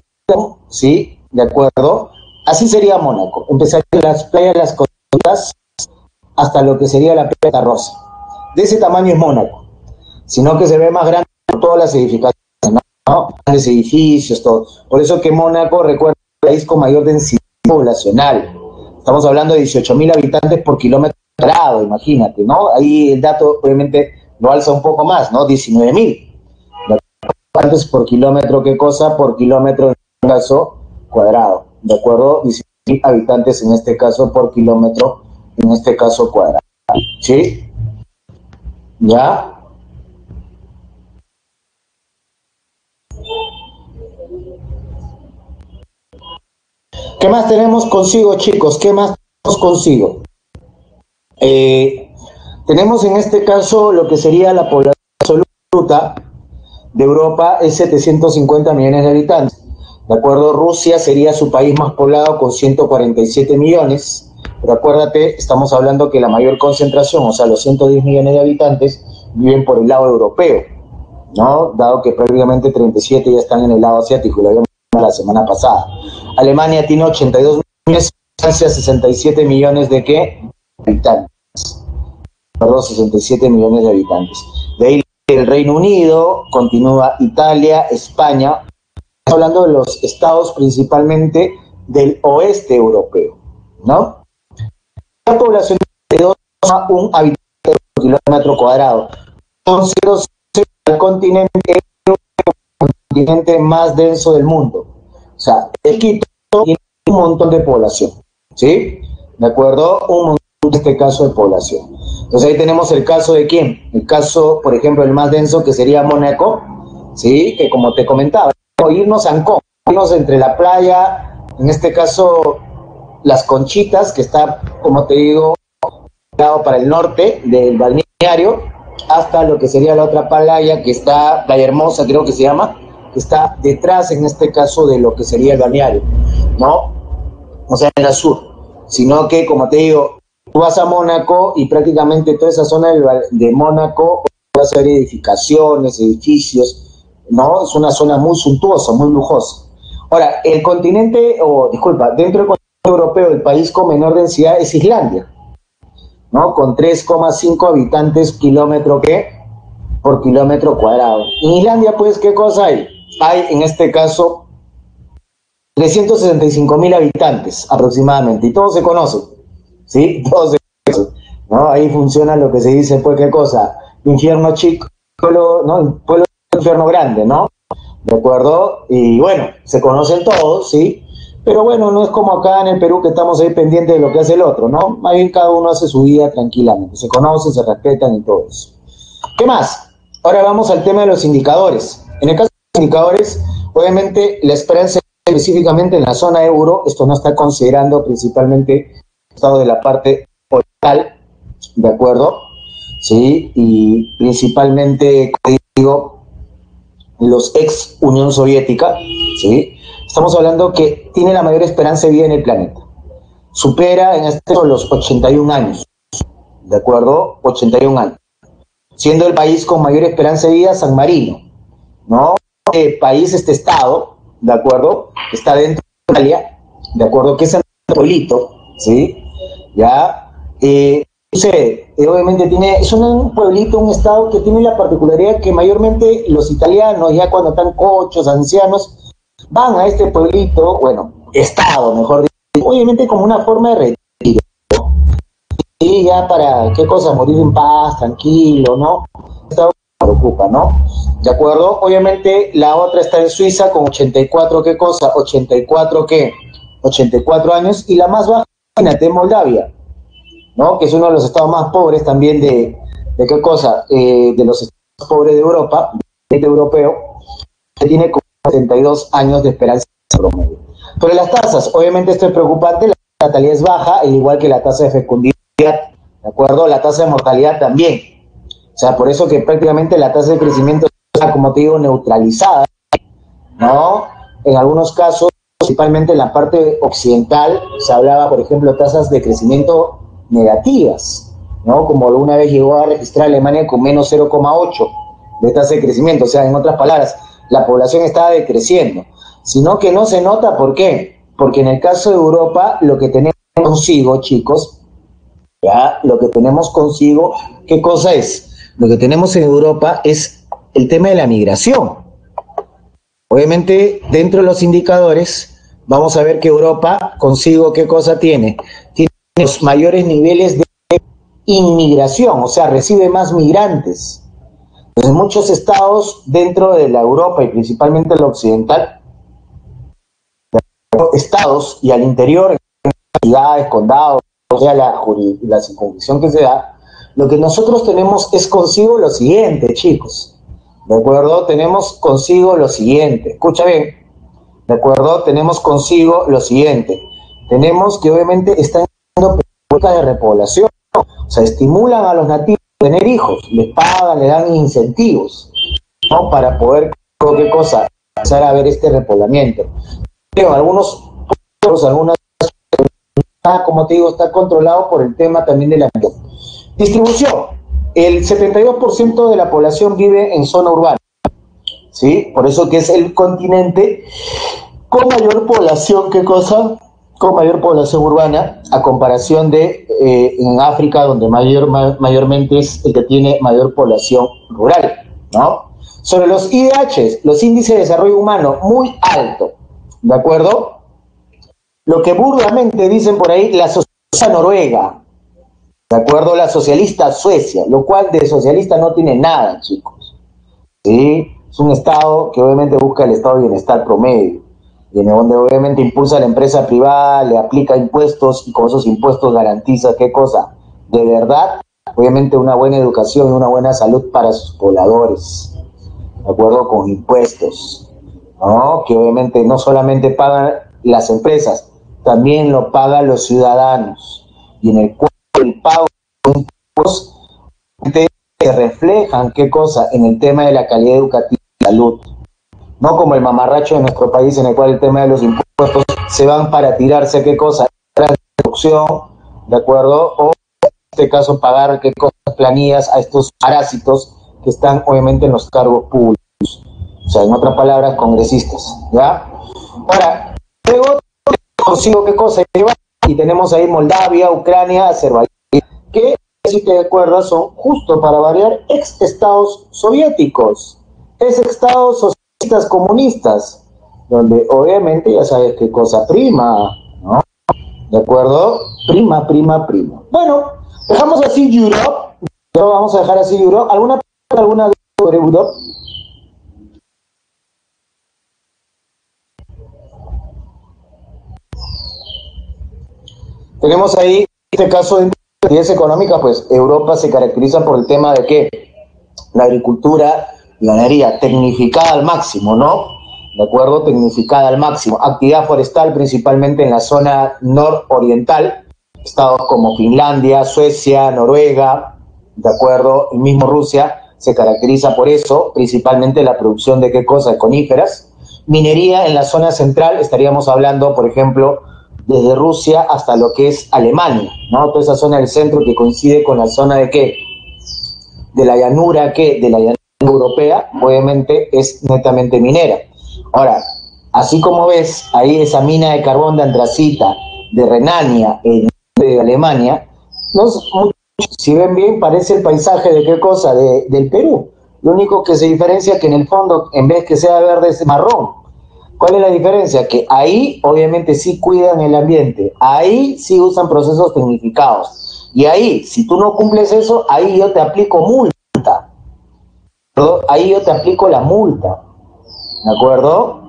¿sí? ¿De acuerdo? Así sería Mónaco. Empezaría las playas, las costas, hasta lo que sería la playa de Rosa. De ese tamaño es Mónaco, sino que se ve más grande por todas las edificaciones, ¿no? Grandes edificios, todo. Por eso que Mónaco, recuerda, es el país con mayor densidad poblacional. Estamos hablando de 18.000 habitantes por kilómetro cuadrado, imagínate, ¿no? Ahí el dato obviamente lo alza un poco más, ¿no? 19.000 habitantes por kilómetro, ¿qué cosa? Por kilómetro en este caso cuadrado, ¿de acuerdo? 19.000 habitantes en este caso por kilómetro, en este caso cuadrado, ¿sí? ¿Ya? ¿Qué más tenemos consigo, chicos? ¿Qué más tenemos consigo? Tenemos en este caso lo que sería la población absoluta de Europa, es 750 millones de habitantes. ¿De acuerdo? Rusia sería su país más poblado con 147 millones. Pero acuérdate, estamos hablando que la mayor concentración, o sea, los 110 millones de habitantes, viven por el lado europeo, ¿no? Dado que prácticamente 37 ya están en el lado asiático, y lo habíamos visto la semana pasada. Alemania tiene 82 millones, Francia 67 millones de ¿qué? Habitantes. Perdón, 67 millones de habitantes. De ahí el Reino Unido, continúa Italia, España. Estamos hablando de los estados principalmente del oeste europeo, ¿no? La población de 2,1 habitantes por kilómetro cuadrado. Entonces, el continente es el continente más denso del mundo. O sea, Quito tiene un montón de población, ¿sí? ¿De acuerdo? Un montón, en este caso, de población. Entonces ahí tenemos el caso de ¿quién? El caso, por ejemplo, el más denso, que sería Mónaco, ¿sí? Que como te comentaba, irnos a Ancón, irnos entre la playa, en este caso Las Conchitas, que está, como te digo, para el norte del balneario, hasta lo que sería la otra playa, que está, Playa Hermosa creo que se llama, que está detrás, en este caso, de lo que sería el balneario, ¿no? O sea, en el sur. Sino que, como te digo, tú vas a Mónaco y prácticamente toda esa zona de Mónaco va a ser edificaciones, edificios, ¿no? Es una zona muy suntuosa, muy lujosa. Ahora, el continente, disculpa, dentro del continente europeo, el país con menor densidad es Islandia, ¿no? Con 3,5 habitantes kilómetro, ¿qué? Por kilómetro cuadrado. En Islandia, pues, ¿qué cosa hay? Hay, en este caso, 365.000 habitantes aproximadamente, y todos se conocen, ¿sí? Todos se conocen, ¿no? Ahí funciona lo que se dice, pues, ¿qué cosa? Infierno chico, pueblo, ¿no? Pueblo, infierno grande, ¿no? ¿De acuerdo? Y bueno, se conocen todos, ¿sí? Pero bueno, no es como acá en el Perú que estamos ahí pendientes de lo que hace el otro, ¿no? Más bien cada uno hace su vida tranquilamente, se conocen, se respetan y todo eso. ¿Qué más? Ahora vamos al tema de los indicadores. En el caso de los indicadores, obviamente la esperanza específicamente en la zona euro, esto no está considerando principalmente el estado de la parte oriental, ¿de acuerdo? Sí, y principalmente, como digo, los ex Unión Soviética, ¿sí? Estamos hablando que tiene la mayor esperanza de vida en el planeta. supera en este los 81 años, ¿de acuerdo? 81 años. Siendo el país con mayor esperanza de vida San Marino, ¿no? País, este estado, ¿de acuerdo? Está dentro de Italia, ¿de acuerdo? Que es un pueblito, ¿sí? Ya, obviamente es un pueblito, un estado que tiene la particularidad que mayormente los italianos, ya cuando están cochos, ancianos, van a este pueblito, bueno, estado, mejor dicho, obviamente como una forma de retiro, y ya para, ¿qué cosa? Morir en paz, tranquilo, ¿no? Estado que me preocupa, ¿no? ¿De acuerdo? Obviamente la otra está en Suiza con 84, ¿qué cosa? 84, ¿qué? 84 años, y la más baja, imagínate, Moldavia, ¿no? Que es uno de los estados más pobres también de ¿qué cosa? De los estados más pobres de Europa, del europeo, que tiene como 72 años de esperanza promedio. Pero las tasas, obviamente esto es preocupante, la natalidad es baja, al igual que la tasa de fecundidad, ¿de acuerdo? La tasa de mortalidad también. O sea, por eso que prácticamente la tasa de crecimiento está, como te digo, neutralizada, ¿no? En algunos casos, principalmente en la parte occidental, se hablaba, por ejemplo, de tasas de crecimiento negativas, ¿no? Como una vez llegó a registrar Alemania con menos 0,8 de tasa de crecimiento. O sea, en otras palabras, la población estaba decreciendo. Sino que no se nota, ¿por qué? Porque en el caso de Europa, lo que tenemos consigo, chicos, ya, lo que tenemos consigo, ¿qué cosa es? Lo que tenemos en Europa es el tema de la migración. Obviamente, dentro de los indicadores, vamos a ver que Europa consigo, ¿qué cosa tiene? Tiene los mayores niveles de inmigración, o sea, recibe más migrantes. Entonces, muchos estados dentro de la Europa y principalmente la occidental, estados y al interior, ciudades, condados, o sea, la circunscripción que se da, lo que nosotros tenemos es consigo lo siguiente, chicos. ¿De acuerdo? Tenemos consigo lo siguiente. Escucha bien. ¿De acuerdo? Tenemos consigo lo siguiente. Tenemos que obviamente están haciendo políticas de repoblación. O sea, estimulan a los nativos a tener hijos. Les pagan, les dan incentivos, ¿no? Para poder, ¿qué cosa? Empezar a ver este repoblamiento. Pero algunas, como te digo, está controlado por el tema también de la distribución. El 72% de la población vive en zona urbana, ¿sí? Por eso que es el continente con mayor población, ¿qué cosa? Con mayor población urbana, a comparación de en África, donde mayormente es el que tiene mayor población rural, ¿no? Sobre los IDH, los índices de desarrollo humano, muy alto, ¿de acuerdo? Lo que burdamente dicen por ahí, la sociedad noruega, ¿de acuerdo? La socialista Suecia, lo cual de socialista no tiene nada, chicos. ¿Sí? Es un estado que obviamente busca el estado de bienestar promedio, y en donde obviamente impulsa a la empresa privada, le aplica impuestos y con esos impuestos garantiza, ¿qué cosa? De verdad, obviamente una buena educación y una buena salud para sus pobladores, ¿de acuerdo? Con impuestos, ¿no? Que obviamente no solamente pagan las empresas, también lo pagan los ciudadanos, y en el cual el pago de impuestos se reflejan, ¿qué cosa? En el tema de la calidad educativa y salud. No como el mamarracho de nuestro país, en el cual el tema de los impuestos se van para tirarse, ¿qué cosa? Producción, ¿de acuerdo? O en este caso pagar, ¿qué cosas? Planillas a estos parásitos que están obviamente en los cargos públicos. O sea, en otras palabras, congresistas, ¿ya? Ahora, luego consigo, ¿qué cosa? Y tenemos ahí Moldavia, Ucrania, Azerbaiyán, que, si te acuerdas, son, justo para variar, ex-estados soviéticos, ex-estados socialistas comunistas, donde obviamente ya sabes qué cosa prima, ¿no? ¿De acuerdo? Prima. Bueno, dejamos así Europe, vamos a dejar así Europe. ¿Alguna duda sobre Europe? Tenemos ahí, en este caso de actividades económicas, pues Europa se caracteriza por el tema de que la agricultura, la ganadería, tecnificada al máximo, ¿no? ¿De acuerdo? Tecnificada al máximo. Actividad forestal principalmente en la zona nororiental, estados como Finlandia, Suecia, Noruega, ¿de acuerdo? El mismo Rusia se caracteriza por eso, principalmente la producción de qué cosa, de coníferas. Minería en la zona central, estaríamos hablando, por ejemplo, desde Rusia hasta lo que es Alemania, ¿no? Toda esa zona del centro que coincide con la zona de qué, de la llanura europea, obviamente es netamente minera. Ahora, así como ves, ahí esa mina de carbón de antracita, de Renania, de Alemania, no, si ven bien, parece el paisaje de qué cosa, del Perú. Lo único que se diferencia es que en el fondo, en vez que sea verde, es marrón. ¿Cuál es la diferencia? Que ahí obviamente sí cuidan el ambiente, ahí sí usan procesos tecnificados. Y ahí, si tú no cumples eso, ahí yo te aplico multa. ¿No? Ahí yo te aplico la multa. ¿De acuerdo?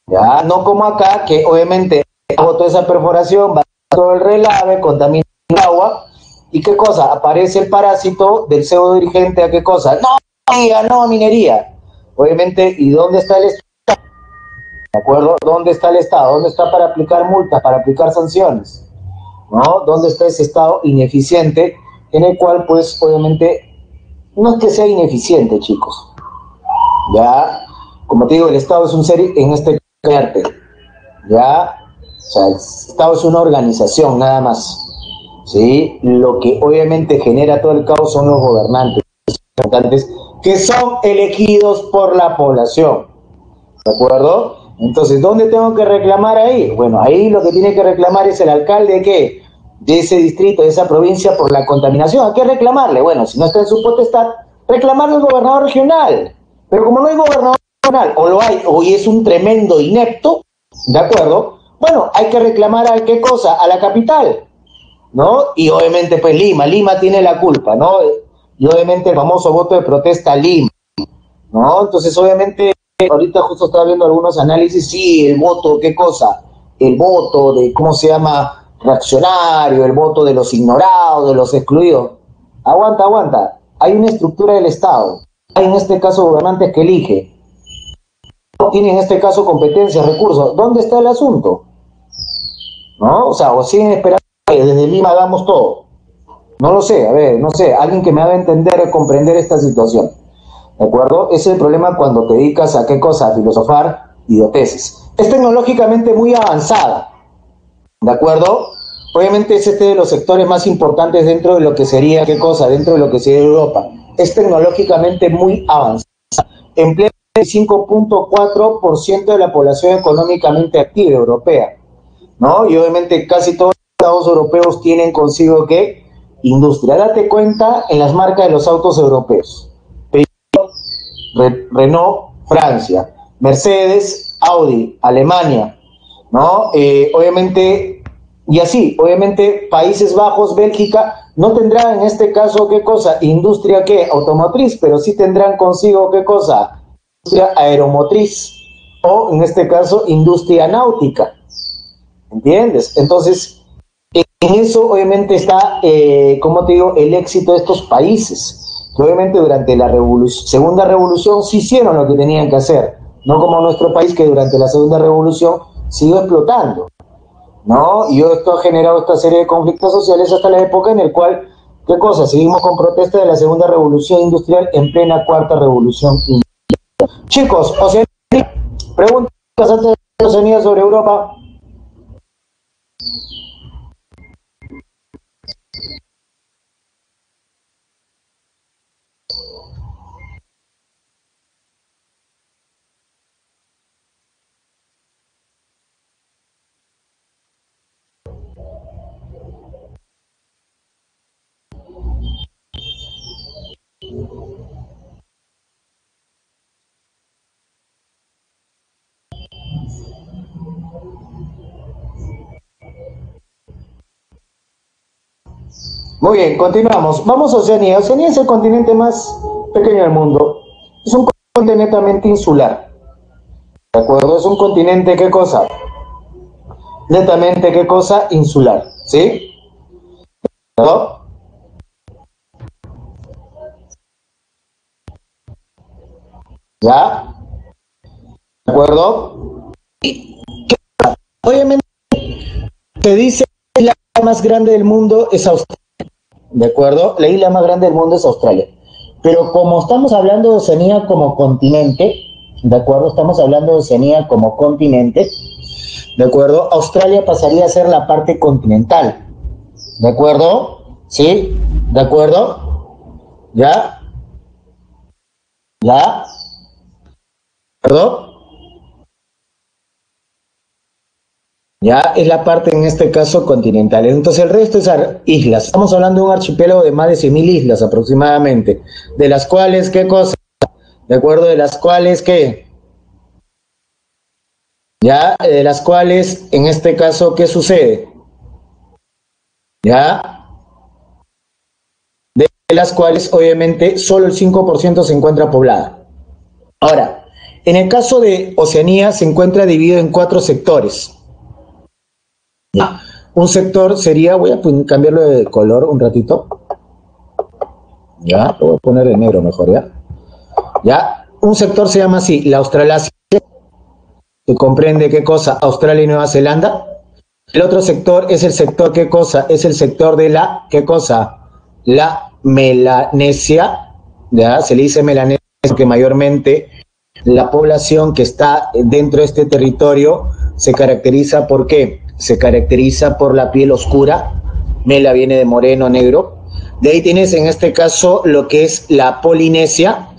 Ya, no como acá, que obviamente hago toda esa perforación, va todo el relave, contamina el agua. ¿Y qué cosa? Aparece el parásito del pseudo dirigente a qué cosa. No, diga, no, minería. Obviamente, ¿y dónde está el Estado? ¿De acuerdo? ¿Dónde está el Estado? ¿Dónde está para aplicar multas, para aplicar sanciones? ¿No? ¿Dónde está ese Estado ineficiente en el cual, pues, obviamente, no es que sea ineficiente, chicos. Ya, como te digo, el Estado es un ser en este arte. Ya, o sea, el Estado es una organización, nada más. ¿Sí? Lo que obviamente genera todo el caos son los gobernantes, que son elegidos por la población. ¿De acuerdo? Entonces, ¿dónde tengo que reclamar ahí? Bueno, ahí lo que tiene que reclamar es el alcalde ¿qué? De ese distrito, de esa provincia por la contaminación. ¿A qué reclamarle? Bueno, si no está en su potestad, reclamarle al gobernador regional. Pero como no hay gobernador regional, o lo hay, o es un tremendo inepto, ¿de acuerdo? Bueno, hay que reclamar a qué cosa, a la capital, ¿no? Y obviamente, pues Lima tiene la culpa, ¿no? Y obviamente el famoso voto de protesta Lima, ¿no? Entonces, obviamente, ahorita justo estaba viendo algunos análisis, sí, el voto, ¿qué cosa? El voto de, ¿cómo se llama? Reaccionario, el voto de los ignorados, de los excluidos. Aguanta. Hay una estructura del Estado. Hay en este caso gobernantes que elige. No tienen en este caso competencias, recursos. ¿Dónde está el asunto? ¿No? O sea, o siguen esperando que desde Lima hagamos todo. No lo sé, a ver, no sé, alguien que me haga entender o comprender esta situación. ¿De acuerdo? Ese es el problema cuando te dedicas a qué cosa, a filosofar idioteces. Es tecnológicamente muy avanzada, ¿de acuerdo? Obviamente es este de los sectores más importantes dentro de lo que sería, ¿qué cosa? Dentro de lo que sería Europa. Es tecnológicamente muy avanzada. Emplea el 5.4% de la población económicamente activa europea, ¿no? Y obviamente casi todos los estados europeos tienen consigo, ¿qué? Industria. Date cuenta en las marcas de los autos europeos. Renault, Francia, Mercedes, Audi, Alemania, ¿no? Obviamente, y así, obviamente Países Bajos, Bélgica, no tendrán en este caso, ¿qué cosa? Industria, ¿qué? Automotriz, pero sí tendrán consigo, ¿qué cosa? Industria aeromotriz, o en este caso, industria náutica, ¿entiendes? Entonces, en eso obviamente está, como te digo, el éxito de estos países. Que obviamente durante la segunda revolución sí hicieron lo que tenían que hacer, no como nuestro país que durante la segunda revolución siguió explotando, ¿no? Y esto ha generado esta serie de conflictos sociales hasta la época en el cual, ¿qué cosa? Seguimos con protesta de la segunda revolución industrial en plena cuarta revolución industrial. Chicos, Oceanía, preguntas antes de Oceanía sobre Europa. Muy bien, continuamos. Vamos a Oceanía. Oceanía es el continente más pequeño del mundo. Es un continente netamente insular. ¿De acuerdo? Es un continente, ¿qué cosa? Netamente, ¿qué cosa? Insular. ¿Sí? ¿No? ¿Ya? ¿De acuerdo? Obviamente, se dice que la isla más grande del mundo es Australia. ¿De acuerdo? La isla más grande del mundo es Australia. Pero como estamos hablando de Oceanía como continente, ¿de acuerdo? Estamos hablando de Oceanía como continente. ¿de acuerdo? Australia pasaría a ser la parte continental, ¿de acuerdo? ¿Sí? ¿De acuerdo? ¿Ya? ¿Ya? ¿Perdón? Ya es la parte en este caso continental. Entonces el resto es islas. Estamos hablando de un archipiélago de más de 100.000 islas aproximadamente, de las cuales, ¿qué cosa? ¿De acuerdo? De las cuales, ¿qué? Ya, de las cuales, en este caso, ¿qué sucede? Ya, de las cuales, obviamente, solo el 5% se encuentra poblada. Ahora, en el caso de Oceanía, se encuentra dividido en 4 sectores. Ya. Un sector sería, voy a cambiarlo de color un ratito. Ya, lo voy a poner de negro mejor, ¿ya? Ya, un sector se llama así, la Australasia, que comprende qué cosa, Australia y Nueva Zelanda. El otro sector es el sector, ¿qué cosa? Es el sector de la, ¿qué cosa? La Melanesia, ¿ya? Se le dice Melanesia porque mayormente la población que está dentro de este territorio se caracteriza por qué? Se caracteriza por la piel oscura, mela viene de moreno, negro. De ahí tienes en este caso lo que es la Polinesia,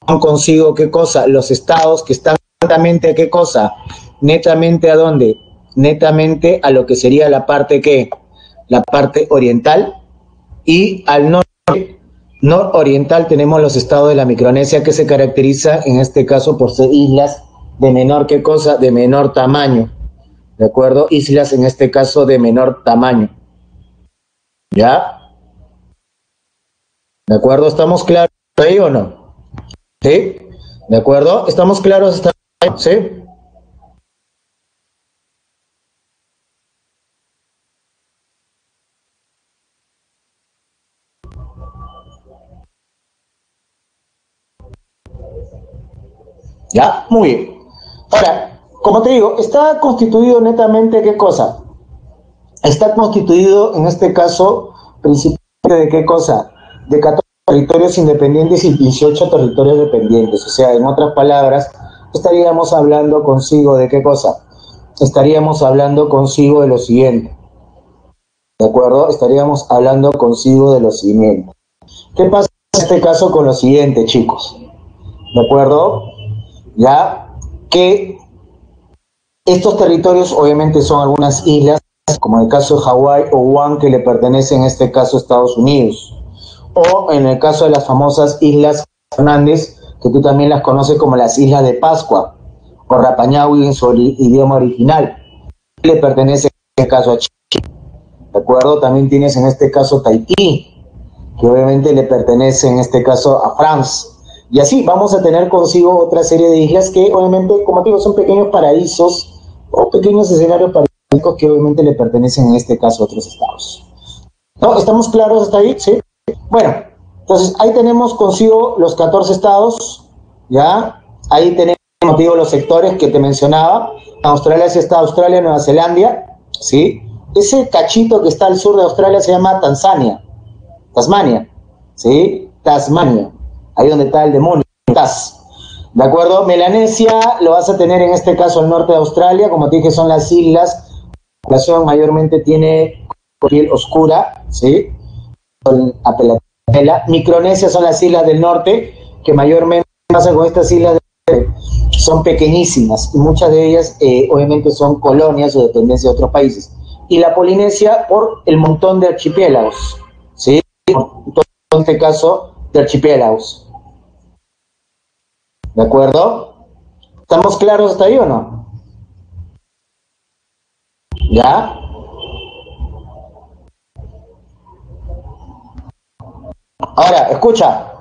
consigo qué cosa, los estados que están netamente qué cosa, netamente a dónde, netamente a lo que sería la parte que, la parte oriental, y al norte, nororiental tenemos los estados de la Micronesia que se caracteriza en este caso por ser islas de menor qué cosa, de menor tamaño, ¿de acuerdo? Islas en este caso de menor tamaño, ¿ya? ¿De acuerdo? ¿Estamos claros ahí o no? ¿Sí? ¿De acuerdo? ¿Estamos claros hasta ahí? ¿Sí? ¿Ya? Muy bien. Ahora, como te digo, está constituido netamente, ¿qué cosa? Está constituido, en este caso, principalmente de qué cosa? De 14 territorios independientes y 18 territorios dependientes. O sea, en otras palabras, estaríamos hablando consigo de qué cosa? Estaríamos hablando consigo de lo siguiente. ¿De acuerdo? Estaríamos hablando consigo de lo siguiente. ¿Qué pasa en este caso con lo siguiente, chicos? ¿De acuerdo? Ya que estos territorios obviamente son algunas islas, como el caso de Hawái o Guam, que le pertenece en este caso a Estados Unidos. O en el caso de las famosas Islas Fernández, que tú también las conoces como las Islas de Pascua, o Rapa Nui en su idioma original, que le pertenece en este caso a Chile. ¿De acuerdo? También tienes en este caso Tahití, que obviamente le pertenece en este caso a Francia. Y así vamos a tener consigo otra serie de islas que obviamente, como digo, son pequeños paraísos o pequeños escenarios paradisíacos que obviamente le pertenecen en este caso a otros estados. ¿No? ¿Estamos claros hasta ahí? Sí. Bueno, entonces ahí tenemos consigo los 14 estados, ¿ya? Ahí tenemos, como te digo, los sectores que te mencionaba. Australia sí está Australia, Nueva Zelanda, ¿sí? Ese cachito que está al sur de Australia se llama Tasmania, ¿sí? Tasmania, ahí donde está el demonio, ¿de acuerdo? Melanesia lo vas a tener en este caso al norte de Australia, como te dije, son las islas, la población mayormente tiene piel oscura, ¿sí? Micronesia son las islas del norte, que mayormente pasa con estas islas son pequeñísimas y muchas de ellas obviamente son colonias o dependencias de otros países. Y la Polinesia por el montón de archipiélagos, ¿sí? En este caso, de archipiélagos. ¿De acuerdo? ¿Estamos claros hasta ahí o no? ¿Ya? Ahora, escucha.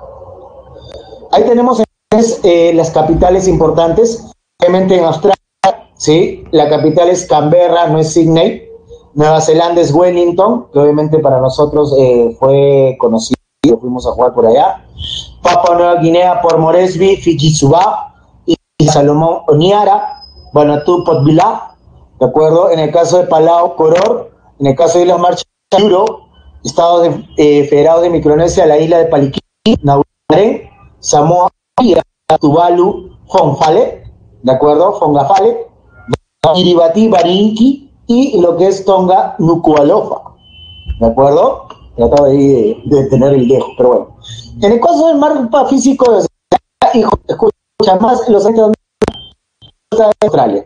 Ahí tenemos las capitales importantes. Obviamente en Australia, ¿sí? La capital es Canberra, no es Sydney. Nueva Zelanda es Wellington, que obviamente para nosotros fue conocido, fuimos a jugar por allá. Papua Nueva Guinea por Moresby, Fiji Suba y Salomón Oniara, Vanuatu Port Vila, ¿de acuerdo? En el caso de Palau, Koror, en el caso de Islas Marshall, Estados Federados de Micronesia, la isla de Paliquí, Nauru, Samoa, Tuvalu, Fonfale, ¿de acuerdo? Fongafale, Kiribati, Barinki y lo que es Tonga, Nuku'alofa. ¿De acuerdo? Trataba de tener el dejo, pero bueno. En el caso del mapa físico de escucha más los años de Australia.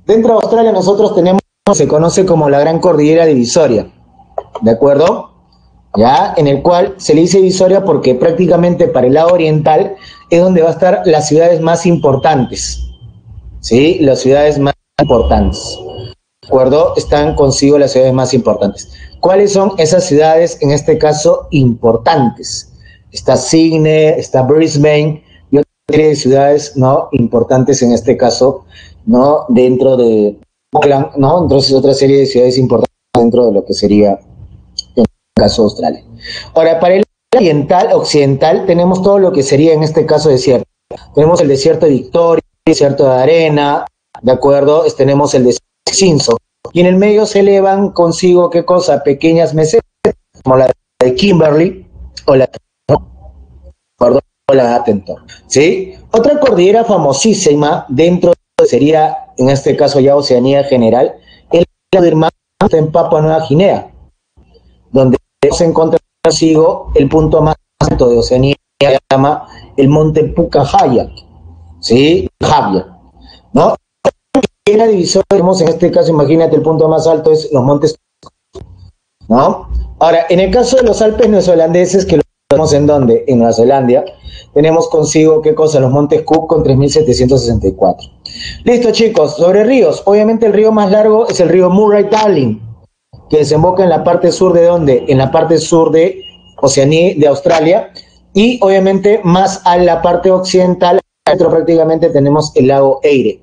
Dentro de Australia nosotros tenemos, se conoce como la Gran Cordillera Divisoria, ¿de acuerdo? Ya, en el cual se le dice divisoria porque prácticamente para el lado oriental es donde va a estar las ciudades más importantes, ¿sí? Las ciudades más importantes, ¿de acuerdo? Están consigo las ciudades más importantes. ¿Cuáles son esas ciudades, en este caso, importantes? Está Sydney, está Brisbane y otra serie de ciudades, ¿no?, importantes en este caso, ¿no?, dentro de Auckland, ¿no? Entonces otra serie de ciudades importantes dentro de lo que sería en el caso de Australia. Ahora, para el oriental, occidental, tenemos todo lo que sería en este caso desierto. Tenemos el desierto de Victoria, el desierto de Arena, ¿de acuerdo? Tenemos el desierto de Simpson. Y en el medio se elevan consigo, ¿qué cosa? Pequeñas mesetas, como la de Kimberley o la de Attenborough, ¿sí? Otra cordillera famosísima dentro de sería, en este caso ya Oceanía general, el de Irmán en Papua Nueva Guinea, donde se encuentra consigo el punto más alto de Oceanía, que se llama el monte Pucajaya, ¿sí? Javia, ¿no? En la división tenemos en este caso, imagínate, el punto más alto es los montes, ¿no? Ahora, en el caso de los Alpes neozelandeses, que lo tenemos en ¿dónde? En Nueva Zelanda, tenemos consigo, ¿qué cosa? Los montes Cook con 3.764. Listo, chicos, sobre ríos. Obviamente el río más largo es el río Murray-Darling, que desemboca en la parte sur de ¿dónde? En la parte sur de Oceanía, de Australia, y obviamente más a la parte occidental, dentro prácticamente tenemos el lago Eire,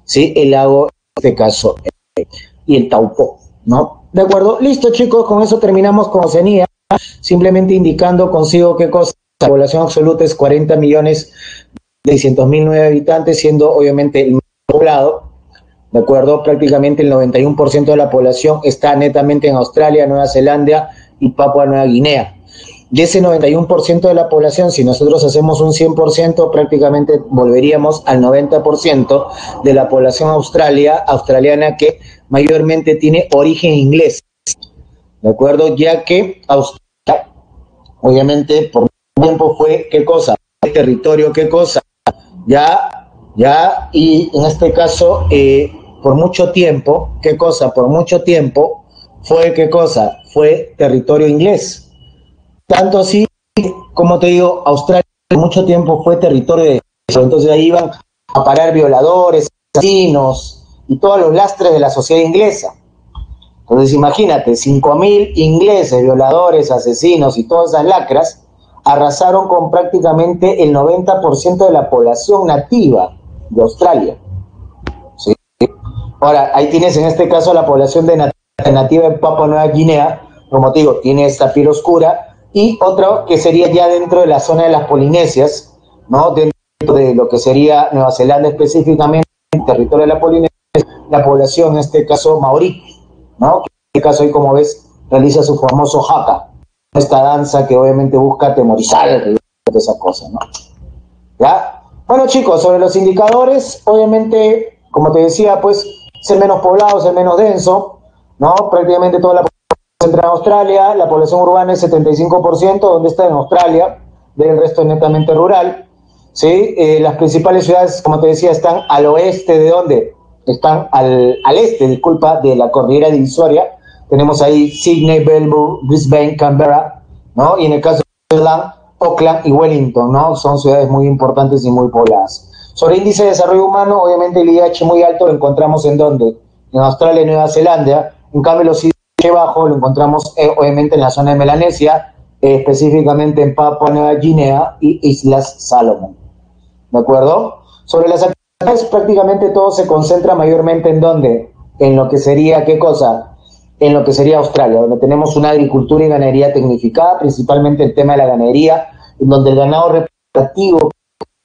¿sí? El lago, en este caso, y el Taupo, ¿no? ¿De acuerdo? Listo, chicos, con eso terminamos con Oceanía, simplemente indicando consigo qué cosa. La población absoluta es 40.600.009 habitantes, siendo obviamente el más poblado, ¿de acuerdo? Prácticamente el 91% de la población está netamente en Australia, Nueva Zelanda y Papua Nueva Guinea. Y ese 91% de la población, si nosotros hacemos un 100%, prácticamente volveríamos al 90% de la población australiana que mayormente tiene origen inglés, ¿de acuerdo? Ya que Australia, obviamente, por tiempo fue, ¿qué cosa? Territorio, ¿qué cosa? Ya, y en este caso, por mucho tiempo, ¿qué cosa? Por mucho tiempo fue, ¿qué cosa? Fue territorio inglés. Tanto así, como te digo, Australia por mucho tiempo fue territorio de eso. Entonces ahí iban a parar violadores, asesinos y todos los lastres de la sociedad inglesa. Entonces imagínate, 5.000 ingleses, violadores, asesinos y todas esas lacras arrasaron con prácticamente el 90% de la población nativa de Australia, ¿sí? Ahora, ahí tienes en este caso la población nativa en Papua Nueva Guinea, como te digo, tiene esta piel oscura, y otro que sería ya dentro de la zona de las Polinesias, ¿no? Dentro de lo que sería Nueva Zelanda específicamente, en el territorio de la Polinesia, la población, en este caso maorí, ¿no? Que en este caso ahí, como ves, realiza su famoso haka, esta danza que obviamente busca atemorizar esa cosa, ¿no? ¿Ya? Bueno, chicos, sobre los indicadores, obviamente, como te decía, pues, es el menos poblado, es el menos denso, ¿no? Prácticamente toda la población se encuentra en Australia, la población urbana es 75%, donde está en Australia, del resto es netamente rural, ¿sí? Las principales ciudades, como te decía, están al oeste de ¿dónde? Están al este, disculpa, de la cordillera divisoria. Tenemos ahí Sydney, Melbourne, Brisbane, Canberra, ¿no? Y en el caso de Auckland y Wellington, ¿no? Son ciudades muy importantes y muy pobladas. Sobre índice de desarrollo humano, obviamente el IH muy alto lo encontramos en ¿dónde? En Australia y Nueva Zelanda. En cambio, los IH bajos lo encontramos obviamente en la zona de Melanesia, específicamente en Papua Nueva Guinea y Islas Salomón. ¿De acuerdo? Sobre las actividades, prácticamente todo se concentra mayormente en ¿dónde? En lo que sería, ¿qué cosa? En lo que sería Australia, donde tenemos una agricultura y ganadería tecnificada, principalmente el tema de la ganadería, en donde el ganado reproductivo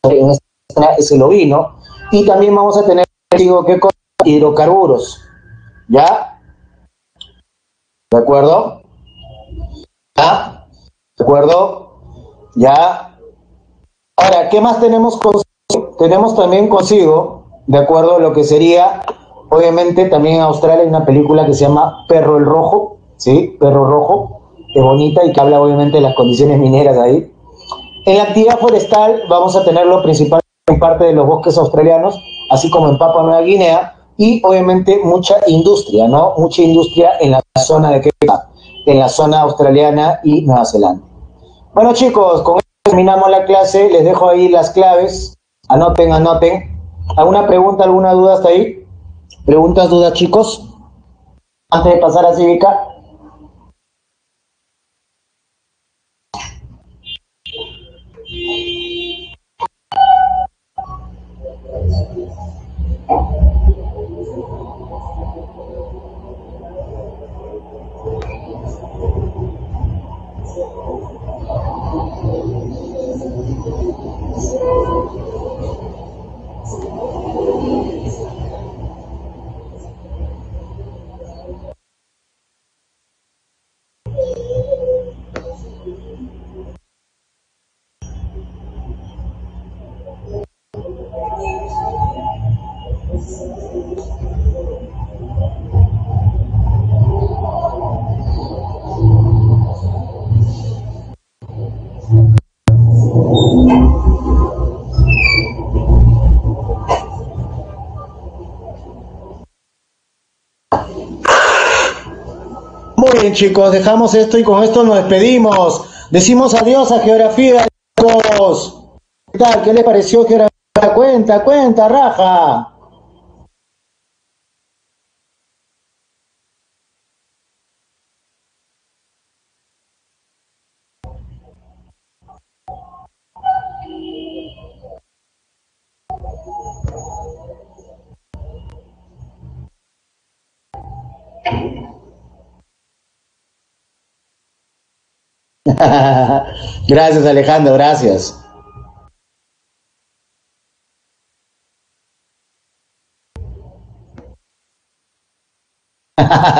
en esta zona es el ovino, y también vamos a tener, digo, ¿qué cosa? Hidrocarburos, ¿ya? ¿De acuerdo? ¿Ya? ¿De acuerdo? ¿Ya? Ahora, ¿qué más tenemos consigo? Tenemos también consigo, de acuerdo a lo que sería, Obviamente también en Australia hay una película que se llama Perro el Rojo, ¿sí? Perro Rojo, que es bonita y que habla obviamente de las condiciones mineras ahí. En la actividad forestal vamos a tenerlo principalmente en parte de los bosques australianos, así como en Papua Nueva Guinea, y obviamente mucha industria, ¿no? Mucha industria en la zona de Quebec, en la zona australiana y Nueva Zelanda. Bueno, chicos, con esto terminamos la clase, les dejo ahí las claves, anoten, anoten. ¿Alguna pregunta, alguna duda hasta ahí? ¿Preguntas, dudas, chicos? Antes de pasar a cívica. Muy bien, chicos, dejamos esto y con esto nos despedimos. Decimos adiós a geografía, chicos. ¿Qué tal? ¿Qué les pareció geografía? Cuenta, cuenta, raja. Gracias, Alejandro, gracias.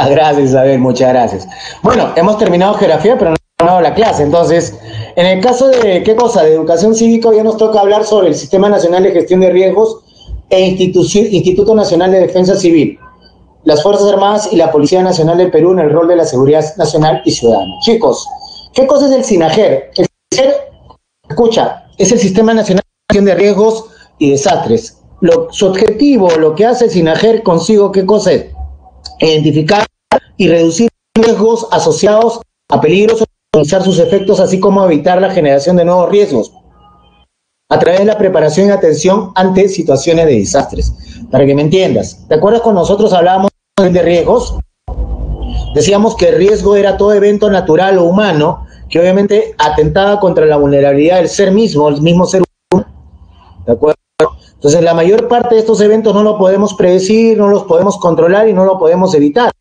Gracias, Isabel, muchas gracias. Bueno, hemos terminado geografía, pero no hemos terminado la clase. Entonces, en el caso de, ¿qué cosa? De educación cívica, ya nos toca hablar sobre el Sistema Nacional de Gestión de Riesgos e Instituto Nacional de Defensa Civil, las Fuerzas Armadas y la Policía Nacional del Perú en el rol de la seguridad nacional y ciudadana. Chicos, ¿qué cosa es el SINAGER? El SINAGER, escucha, es el Sistema Nacional de Gestión de Riesgos y Desastres. Su objetivo, lo que hace el SINAGER consigo, ¿qué cosa es? Identificar y reducir riesgos asociados a peligros, minimizar sus efectos, así como evitar la generación de nuevos riesgos a través de la preparación y atención ante situaciones de desastres. Para que me entiendas, ¿te acuerdas cuando nosotros hablábamos de riesgos? Decíamos que el riesgo era todo evento natural o humano que obviamente atentaba contra la vulnerabilidad del ser mismo, el mismo ser humano. ¿De acuerdo? Entonces, la mayor parte de estos eventos no lo podemos predecir, no los podemos controlar y no lo podemos evitar.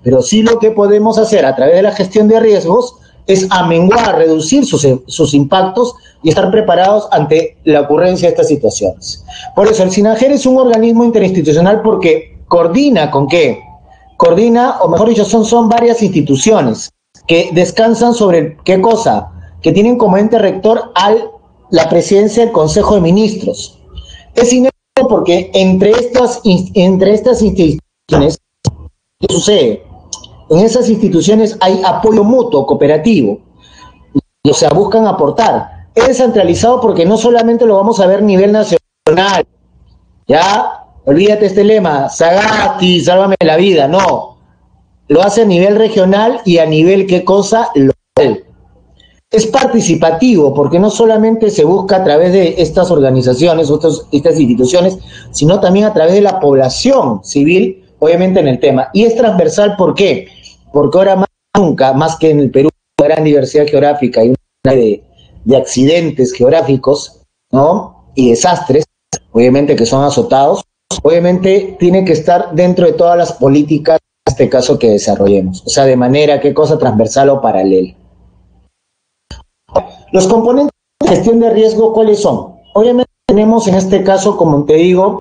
Pero sí lo que podemos hacer a través de la gestión de riesgos es amenguar, reducir sus impactos y estar preparados ante la ocurrencia de estas situaciones. Por eso, el SINAGER es un organismo interinstitucional porque coordina ¿con qué? Coordina, o mejor dicho, son varias instituciones que descansan sobre, ¿qué cosa? Que tienen como ente rector la presidencia del Consejo de Ministros. Es inédito porque entre estas instituciones, ¿qué sucede? En esas instituciones hay apoyo mutuo, cooperativo, o sea, buscan aportar. Es descentralizado porque no solamente lo vamos a ver a nivel nacional, ya, olvídate este lema, Sagasti, sálvame la vida, no. Lo hace a nivel regional y a nivel, ¿qué cosa? Local. Es participativo porque no solamente se busca a través de estas organizaciones o estas instituciones, sino también a través de la población civil, obviamente en el tema. Y es transversal, ¿por qué? Porque ahora más nunca, más que en el Perú, una gran diversidad geográfica y una de accidentes geográficos, ¿no? Y desastres, obviamente que son azotados, obviamente tiene que estar dentro de todas las políticas, en este caso, que desarrollemos. O sea, de manera, ¿qué cosa? Transversal o paralela. Los componentes de gestión de riesgo, ¿cuáles son? Obviamente tenemos en este caso, como te digo,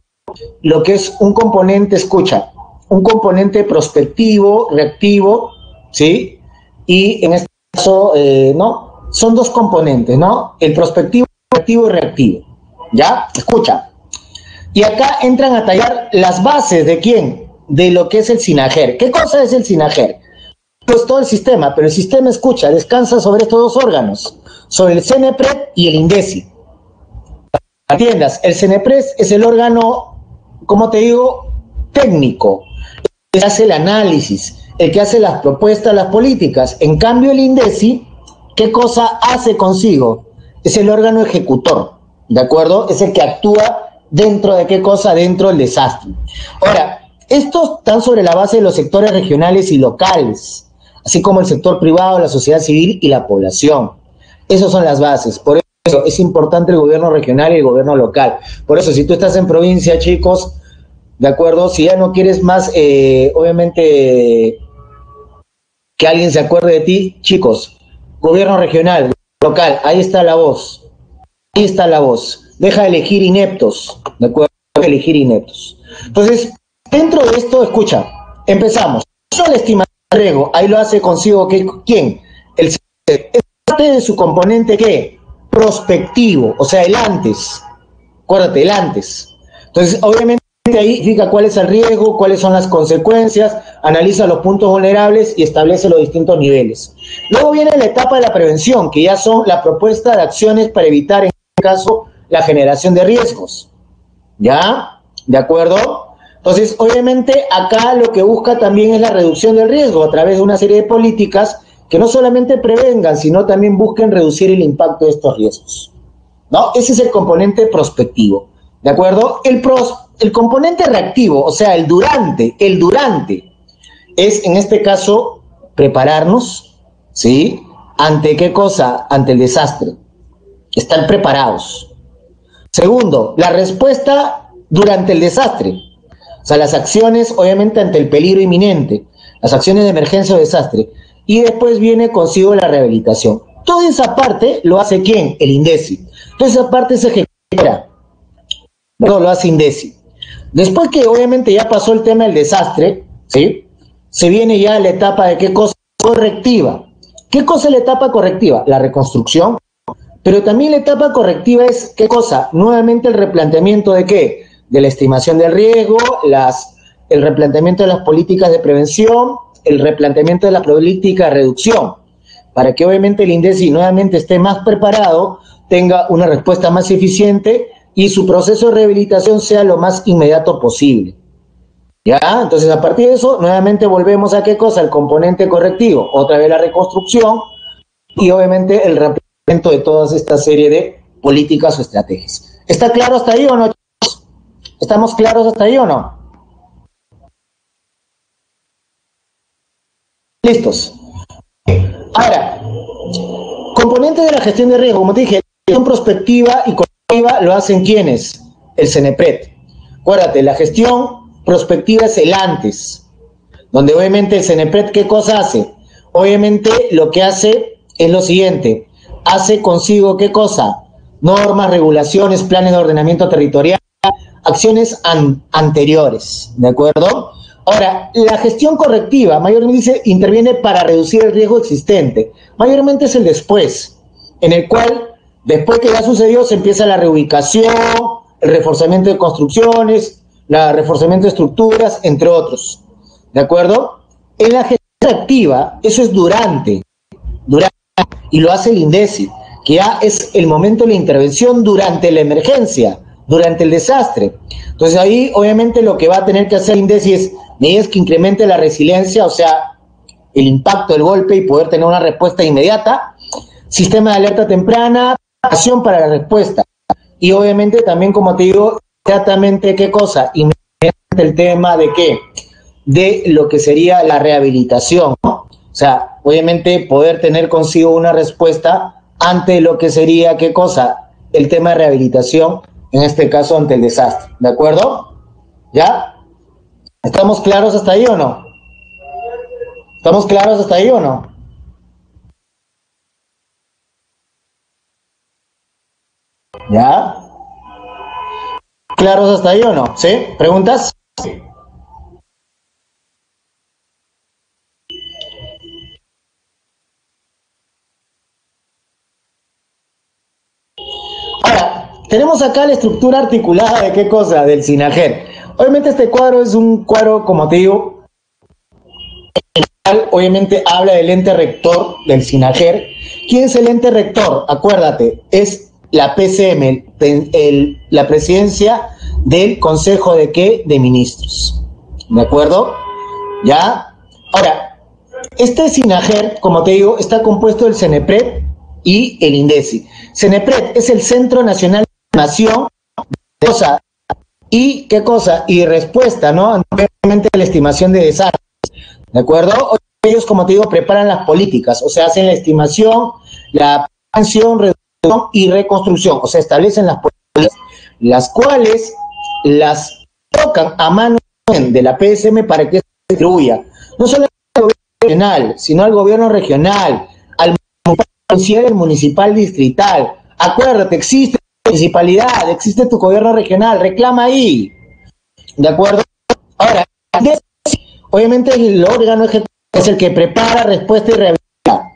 lo que es un componente, escucha, un componente prospectivo, reactivo, ¿sí? Y en este caso, ¿no? Son dos componentes, ¿no? El prospectivo, reactivo y reactivo, ¿ya? Escucha. Y acá entran a tallar las bases de ¿quién? de lo que es el SINAGER. ¿Qué cosa es el SINAGER? Pues todo el sistema, pero el sistema, escucha, descansa sobre estos dos órganos, sobre el CENEPRED y el INDECI. Atiendas, el CENEPRED es el órgano, como te digo, técnico, el que hace el análisis, el que hace las propuestas, las políticas. En cambio, el INDECI, ¿qué cosa hace consigo? Es el órgano ejecutor, ¿de acuerdo? Es el que actúa dentro de qué cosa, dentro del desastre. Ahora, estos están sobre la base de los sectores regionales y locales, así como el sector privado, la sociedad civil y la población. Esas son las bases. Por eso es importante el gobierno regional y el gobierno local. Por eso, si tú estás en provincia, chicos, ¿de acuerdo? Si ya no quieres más, obviamente, que alguien se acuerde de ti, chicos, gobierno regional, local, ahí está la voz. Ahí está la voz. Deja de elegir ineptos, ¿de acuerdo? Deja de elegir ineptos. Entonces, dentro de esto, escucha, empezamos. Eso la estimación de riesgo, ahí lo hace consigo, ¿quién? Es parte de su componente, ¿qué? Prospectivo, o sea, el antes. Acuérdate, el antes. Entonces, obviamente, ahí indica cuál es el riesgo, cuáles son las consecuencias, analiza los puntos vulnerables y establece los distintos niveles. Luego viene la etapa de la prevención, que ya son la propuesta de acciones para evitar, en este caso, la generación de riesgos. ¿Ya? ¿De acuerdo? Entonces, obviamente, acá lo que busca también es la reducción del riesgo a través de una serie de políticas que no solamente prevengan, sino también busquen reducir el impacto de estos riesgos. ¿No? Ese es el componente prospectivo. ¿De acuerdo? El componente reactivo, o sea, el durante, es en este caso prepararnos, ¿sí? ¿Ante qué cosa? Ante el desastre. Estar preparados. Segundo, la respuesta durante el desastre. O sea, las acciones, obviamente, ante el peligro inminente, las acciones de emergencia o desastre. Y después viene consigo la rehabilitación. Toda esa parte lo hace ¿quién? El INDECI. Toda esa parte se ejecuta. No, lo hace INDECI. Después que obviamente ya pasó el tema del desastre, ¿sí? Se viene ya la etapa de qué cosa correctiva. ¿Qué cosa es la etapa correctiva? La reconstrucción. Pero también la etapa correctiva es, ¿qué cosa? Nuevamente el replanteamiento de ¿qué? De la estimación del riesgo, el replanteamiento de las políticas de prevención, el replanteamiento de la política de reducción, para que obviamente el INDECI nuevamente esté más preparado, tenga una respuesta más eficiente y su proceso de rehabilitación sea lo más inmediato posible. ¿Ya? Entonces, a partir de eso, nuevamente volvemos a ¿qué cosa? El componente correctivo, otra vez la reconstrucción y obviamente el replanteamiento de toda esta serie de políticas o estrategias. ¿Está claro hasta ahí o no, chicos? ¿Estamos claros hasta ahí o no? Listos. Ahora, componentes de la gestión de riesgo, como te dije, la gestión prospectiva y correctiva lo hacen ¿quiénes? El CENEPRED. Acuérdate, la gestión prospectiva es el antes, donde obviamente el CENEPRED, ¿qué cosa hace? Obviamente lo que hace es lo siguiente, hace consigo ¿qué cosa? Normas, regulaciones, planes de ordenamiento territorial, acciones anteriores, ¿de acuerdo? Ahora, la gestión correctiva mayormente interviene para reducir el riesgo existente, mayormente es el después, en el cual después que ya sucedió se empieza la reubicación, el reforzamiento de construcciones, el reforzamiento de estructuras, entre otros, ¿de acuerdo? En la gestión reactiva, eso es durante, y lo hace el INDECI, que ya es el momento de la intervención durante la emergencia, durante el desastre. Entonces ahí obviamente lo que va a tener que hacer el INDECI es medidas que incrementen la resiliencia, o sea, el impacto del golpe y poder tener una respuesta inmediata, sistema de alerta temprana, acción para la respuesta. Y obviamente también, como te digo, inmediatamente, ¿qué cosa? Inmediatamente el tema de qué? De lo que sería la rehabilitación, ¿no? O sea, obviamente poder tener consigo una respuesta ante lo que sería, ¿qué cosa? El tema de rehabilitación, en este caso ante el desastre, ¿de acuerdo? ¿Ya? ¿Estamos claros hasta ahí o no? ¿Estamos claros hasta ahí o no? ¿Ya? ¿Claros hasta ahí o no? ¿Sí? ¿Preguntas? Ahora, tenemos acá la estructura articulada de qué cosa, del SINAGER. Obviamente este cuadro es un cuadro, como te digo, obviamente habla del ente rector del SINAGER. ¿Quién es el ente rector? Acuérdate, es la PCM, la presidencia del Consejo de ¿qué? De Ministros. ¿De acuerdo? ¿Ya? Ahora, este SINAGER, como te digo, está compuesto del CENEPRED y el INDECI. CENEPRED es el Centro Nacional de Nación de cosa y qué cosa y respuesta, ¿no? Obviamente la estimación de desastres. ¿De acuerdo? Ellos, como te digo, preparan las políticas, o sea, hacen la estimación, la prevención, reducción y reconstrucción, o sea, establecen las políticas, las cuales las tocan a mano de la PSM para que se distribuya, no solo al gobierno regional, sino al gobierno regional, al municipal, el municipal distrital. Acuérdate, existe tu municipalidad, existe tu gobierno regional, reclama ahí. ¿De acuerdo? Ahora, obviamente el órgano ejecutivo es el que prepara, respuesta y rehabilita.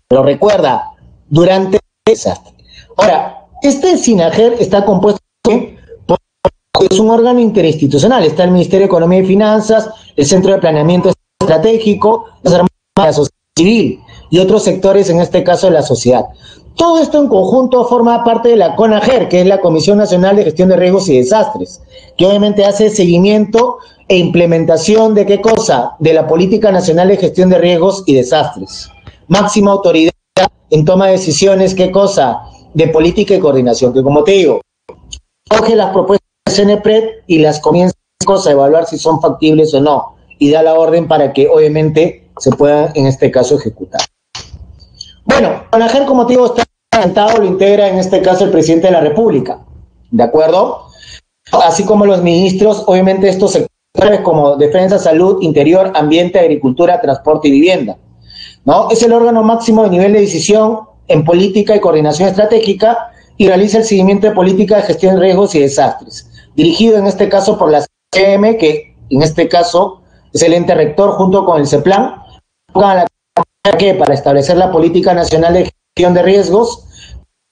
Pero recuerda, durante el desastre. Ahora, este SINAGER está compuesto por es un órgano interinstitucional. Está el Ministerio de Economía y Finanzas, el Centro de Planeamiento Estratégico, las Armadas de la Sociedad Civil y otros sectores, en este caso de la sociedad. Todo esto en conjunto forma parte de la CONAGER, que es la Comisión Nacional de Gestión de Riesgos y Desastres, que obviamente hace seguimiento e implementación de qué cosa, de la Política Nacional de Gestión de Riesgos y Desastres. Máxima autoridad en toma de decisiones, qué cosa, de política y coordinación, que como te digo, coge las propuestas del CENEPRED y las comienza a evaluar si son factibles o no, y da la orden para que obviamente se puedan en este caso ejecutar. Bueno, CONAGER, como te digo, está presentado, lo integra en este caso el presidente de la República, ¿de acuerdo? Así como los ministros, obviamente estos sectores como defensa, salud, interior, ambiente, agricultura, transporte y vivienda, ¿no? Es el órgano máximo de nivel de decisión en política y coordinación estratégica y realiza el seguimiento de política de gestión de riesgos y desastres, dirigido en este caso por la CM, que en este caso es el ente rector junto con el CEPLAN, para establecer la política nacional de gestión de riesgos,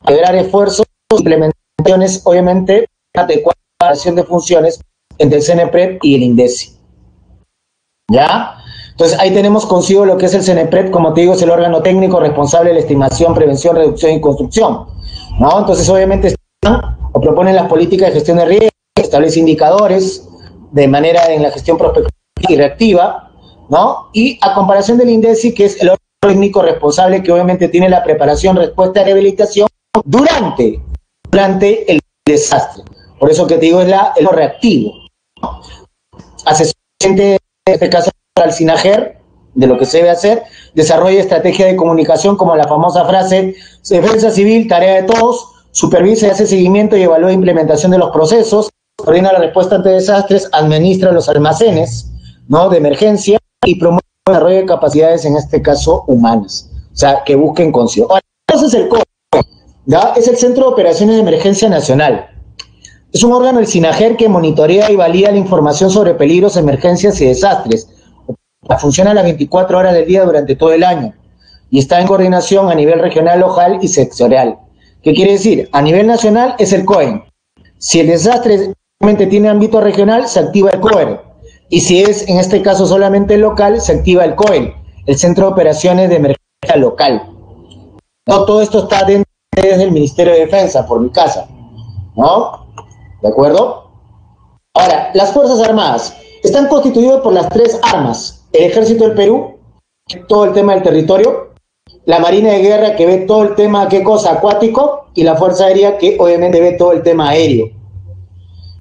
integrar esfuerzos, implementaciones, obviamente, adecuada de funciones entre el CENEPRED y el INDECI. ¿Ya? Entonces ahí tenemos consigo lo que es el CENEPRED, como te digo, es el órgano técnico responsable de la estimación, prevención, reducción y construcción, ¿no? Entonces obviamente están o proponen las políticas de gestión de riesgos, establece indicadores de manera en la gestión prospectiva y reactiva, ¿no? Y a comparación del INDECI, que es el órgano técnico responsable que obviamente tiene la preparación, respuesta y rehabilitación durante el desastre. Por eso que te digo es el reactivo. Asesor en este caso al SINAGER de lo que se debe hacer, desarrolla estrategia de comunicación como la famosa frase defensa civil, tarea de todos, supervisa y hace seguimiento y evalúa implementación de los procesos, coordina la respuesta ante desastres, administra los almacenes, ¿no? De emergencia y promueve el desarrollo de capacidades, en este caso humanas, o sea, que busquen consigo. Ahora, entonces el COE, ¿ya? Es el Centro de Operaciones de Emergencia Nacional. Es un órgano del SINAGER que monitorea y valida la información sobre peligros, emergencias y desastres. Funciona las 24 horas del día durante todo el año y está en coordinación a nivel regional, local y sectorial. ¿Qué quiere decir? A nivel nacional es el COE. Si el desastre solamente tiene ámbito regional, se activa el COE. Y si es, en este caso, solamente local, se activa el COE, el Centro de Operaciones de Emergencia Local. No, todo esto está dentro del Ministerio de Defensa, por mi casa, ¿no? ¿De acuerdo? Ahora, las Fuerzas Armadas están constituidas por las tres armas: el Ejército del Perú, todo el tema del territorio, la Marina de Guerra, que ve todo el tema, ¿qué cosa? Acuático, y la Fuerza Aérea, que obviamente ve todo el tema aéreo.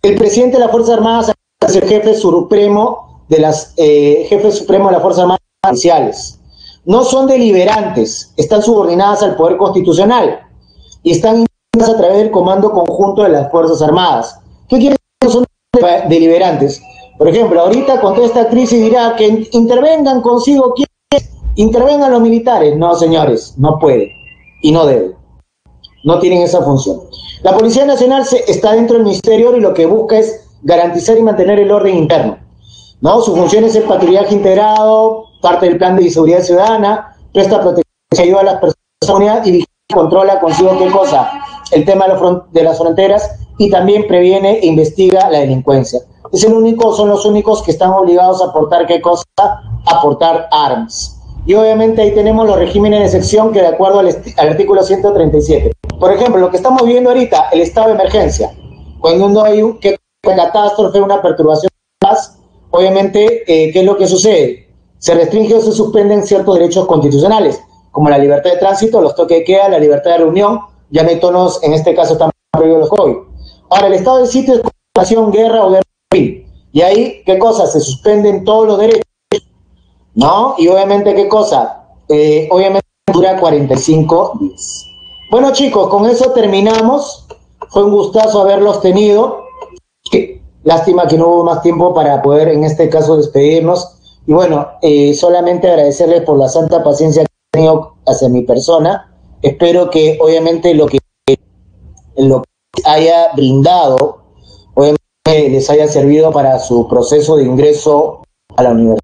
El presidente de las Fuerzas Armadas es el jefe supremo de las Fuerzas Armadas provinciales. No son deliberantes, están subordinadas al poder constitucional y están a través del Comando Conjunto de las Fuerzas Armadas. ¿Qué quiere decir que son deliberantes? Por ejemplo, ahorita con toda esta crisis dirá que intervengan consigo, ¿quiénes? Intervengan los militares. No, señores, no puede y no debe. No tienen esa función. La Policía Nacional está dentro del Ministerio y lo que busca es garantizar y mantener el orden interno, ¿no? Su función es el patrullaje integrado, parte del plan de seguridad ciudadana, presta protección, ayuda a las personas y controla consigo qué cosa, el tema de las fronteras, y también previene e investiga la delincuencia. son los únicos que están obligados a aportar, ¿qué cosa? Aportar armas. Y obviamente ahí tenemos los regímenes de excepción que de acuerdo al artículo 137. Por ejemplo, lo que estamos viendo ahorita, el estado de emergencia. Cuando uno hay una catástrofe, una perturbación de paz, obviamente, ¿qué es lo que sucede? Se restringen o se suspenden ciertos derechos constitucionales, como la libertad de tránsito, los toques de queda, la libertad de reunión, ya no hay tonos, en este caso están prohibidos los COVID. Ahora, el estado de sitio es nación, guerra o guerra civil. Y ahí, ¿qué cosa? Se suspenden todos los derechos, ¿no? Y obviamente, ¿qué cosa? Obviamente dura 45 días. Bueno, chicos, con eso terminamos. Fue un gustazo haberlos tenido. Lástima que no hubo más tiempo para poder, en este caso, despedirnos. Y bueno, solamente agradecerles por la santa paciencia que han tenido hacia mi persona. Espero que, obviamente, lo que haya brindado, obviamente, les haya servido para su proceso de ingreso a la universidad.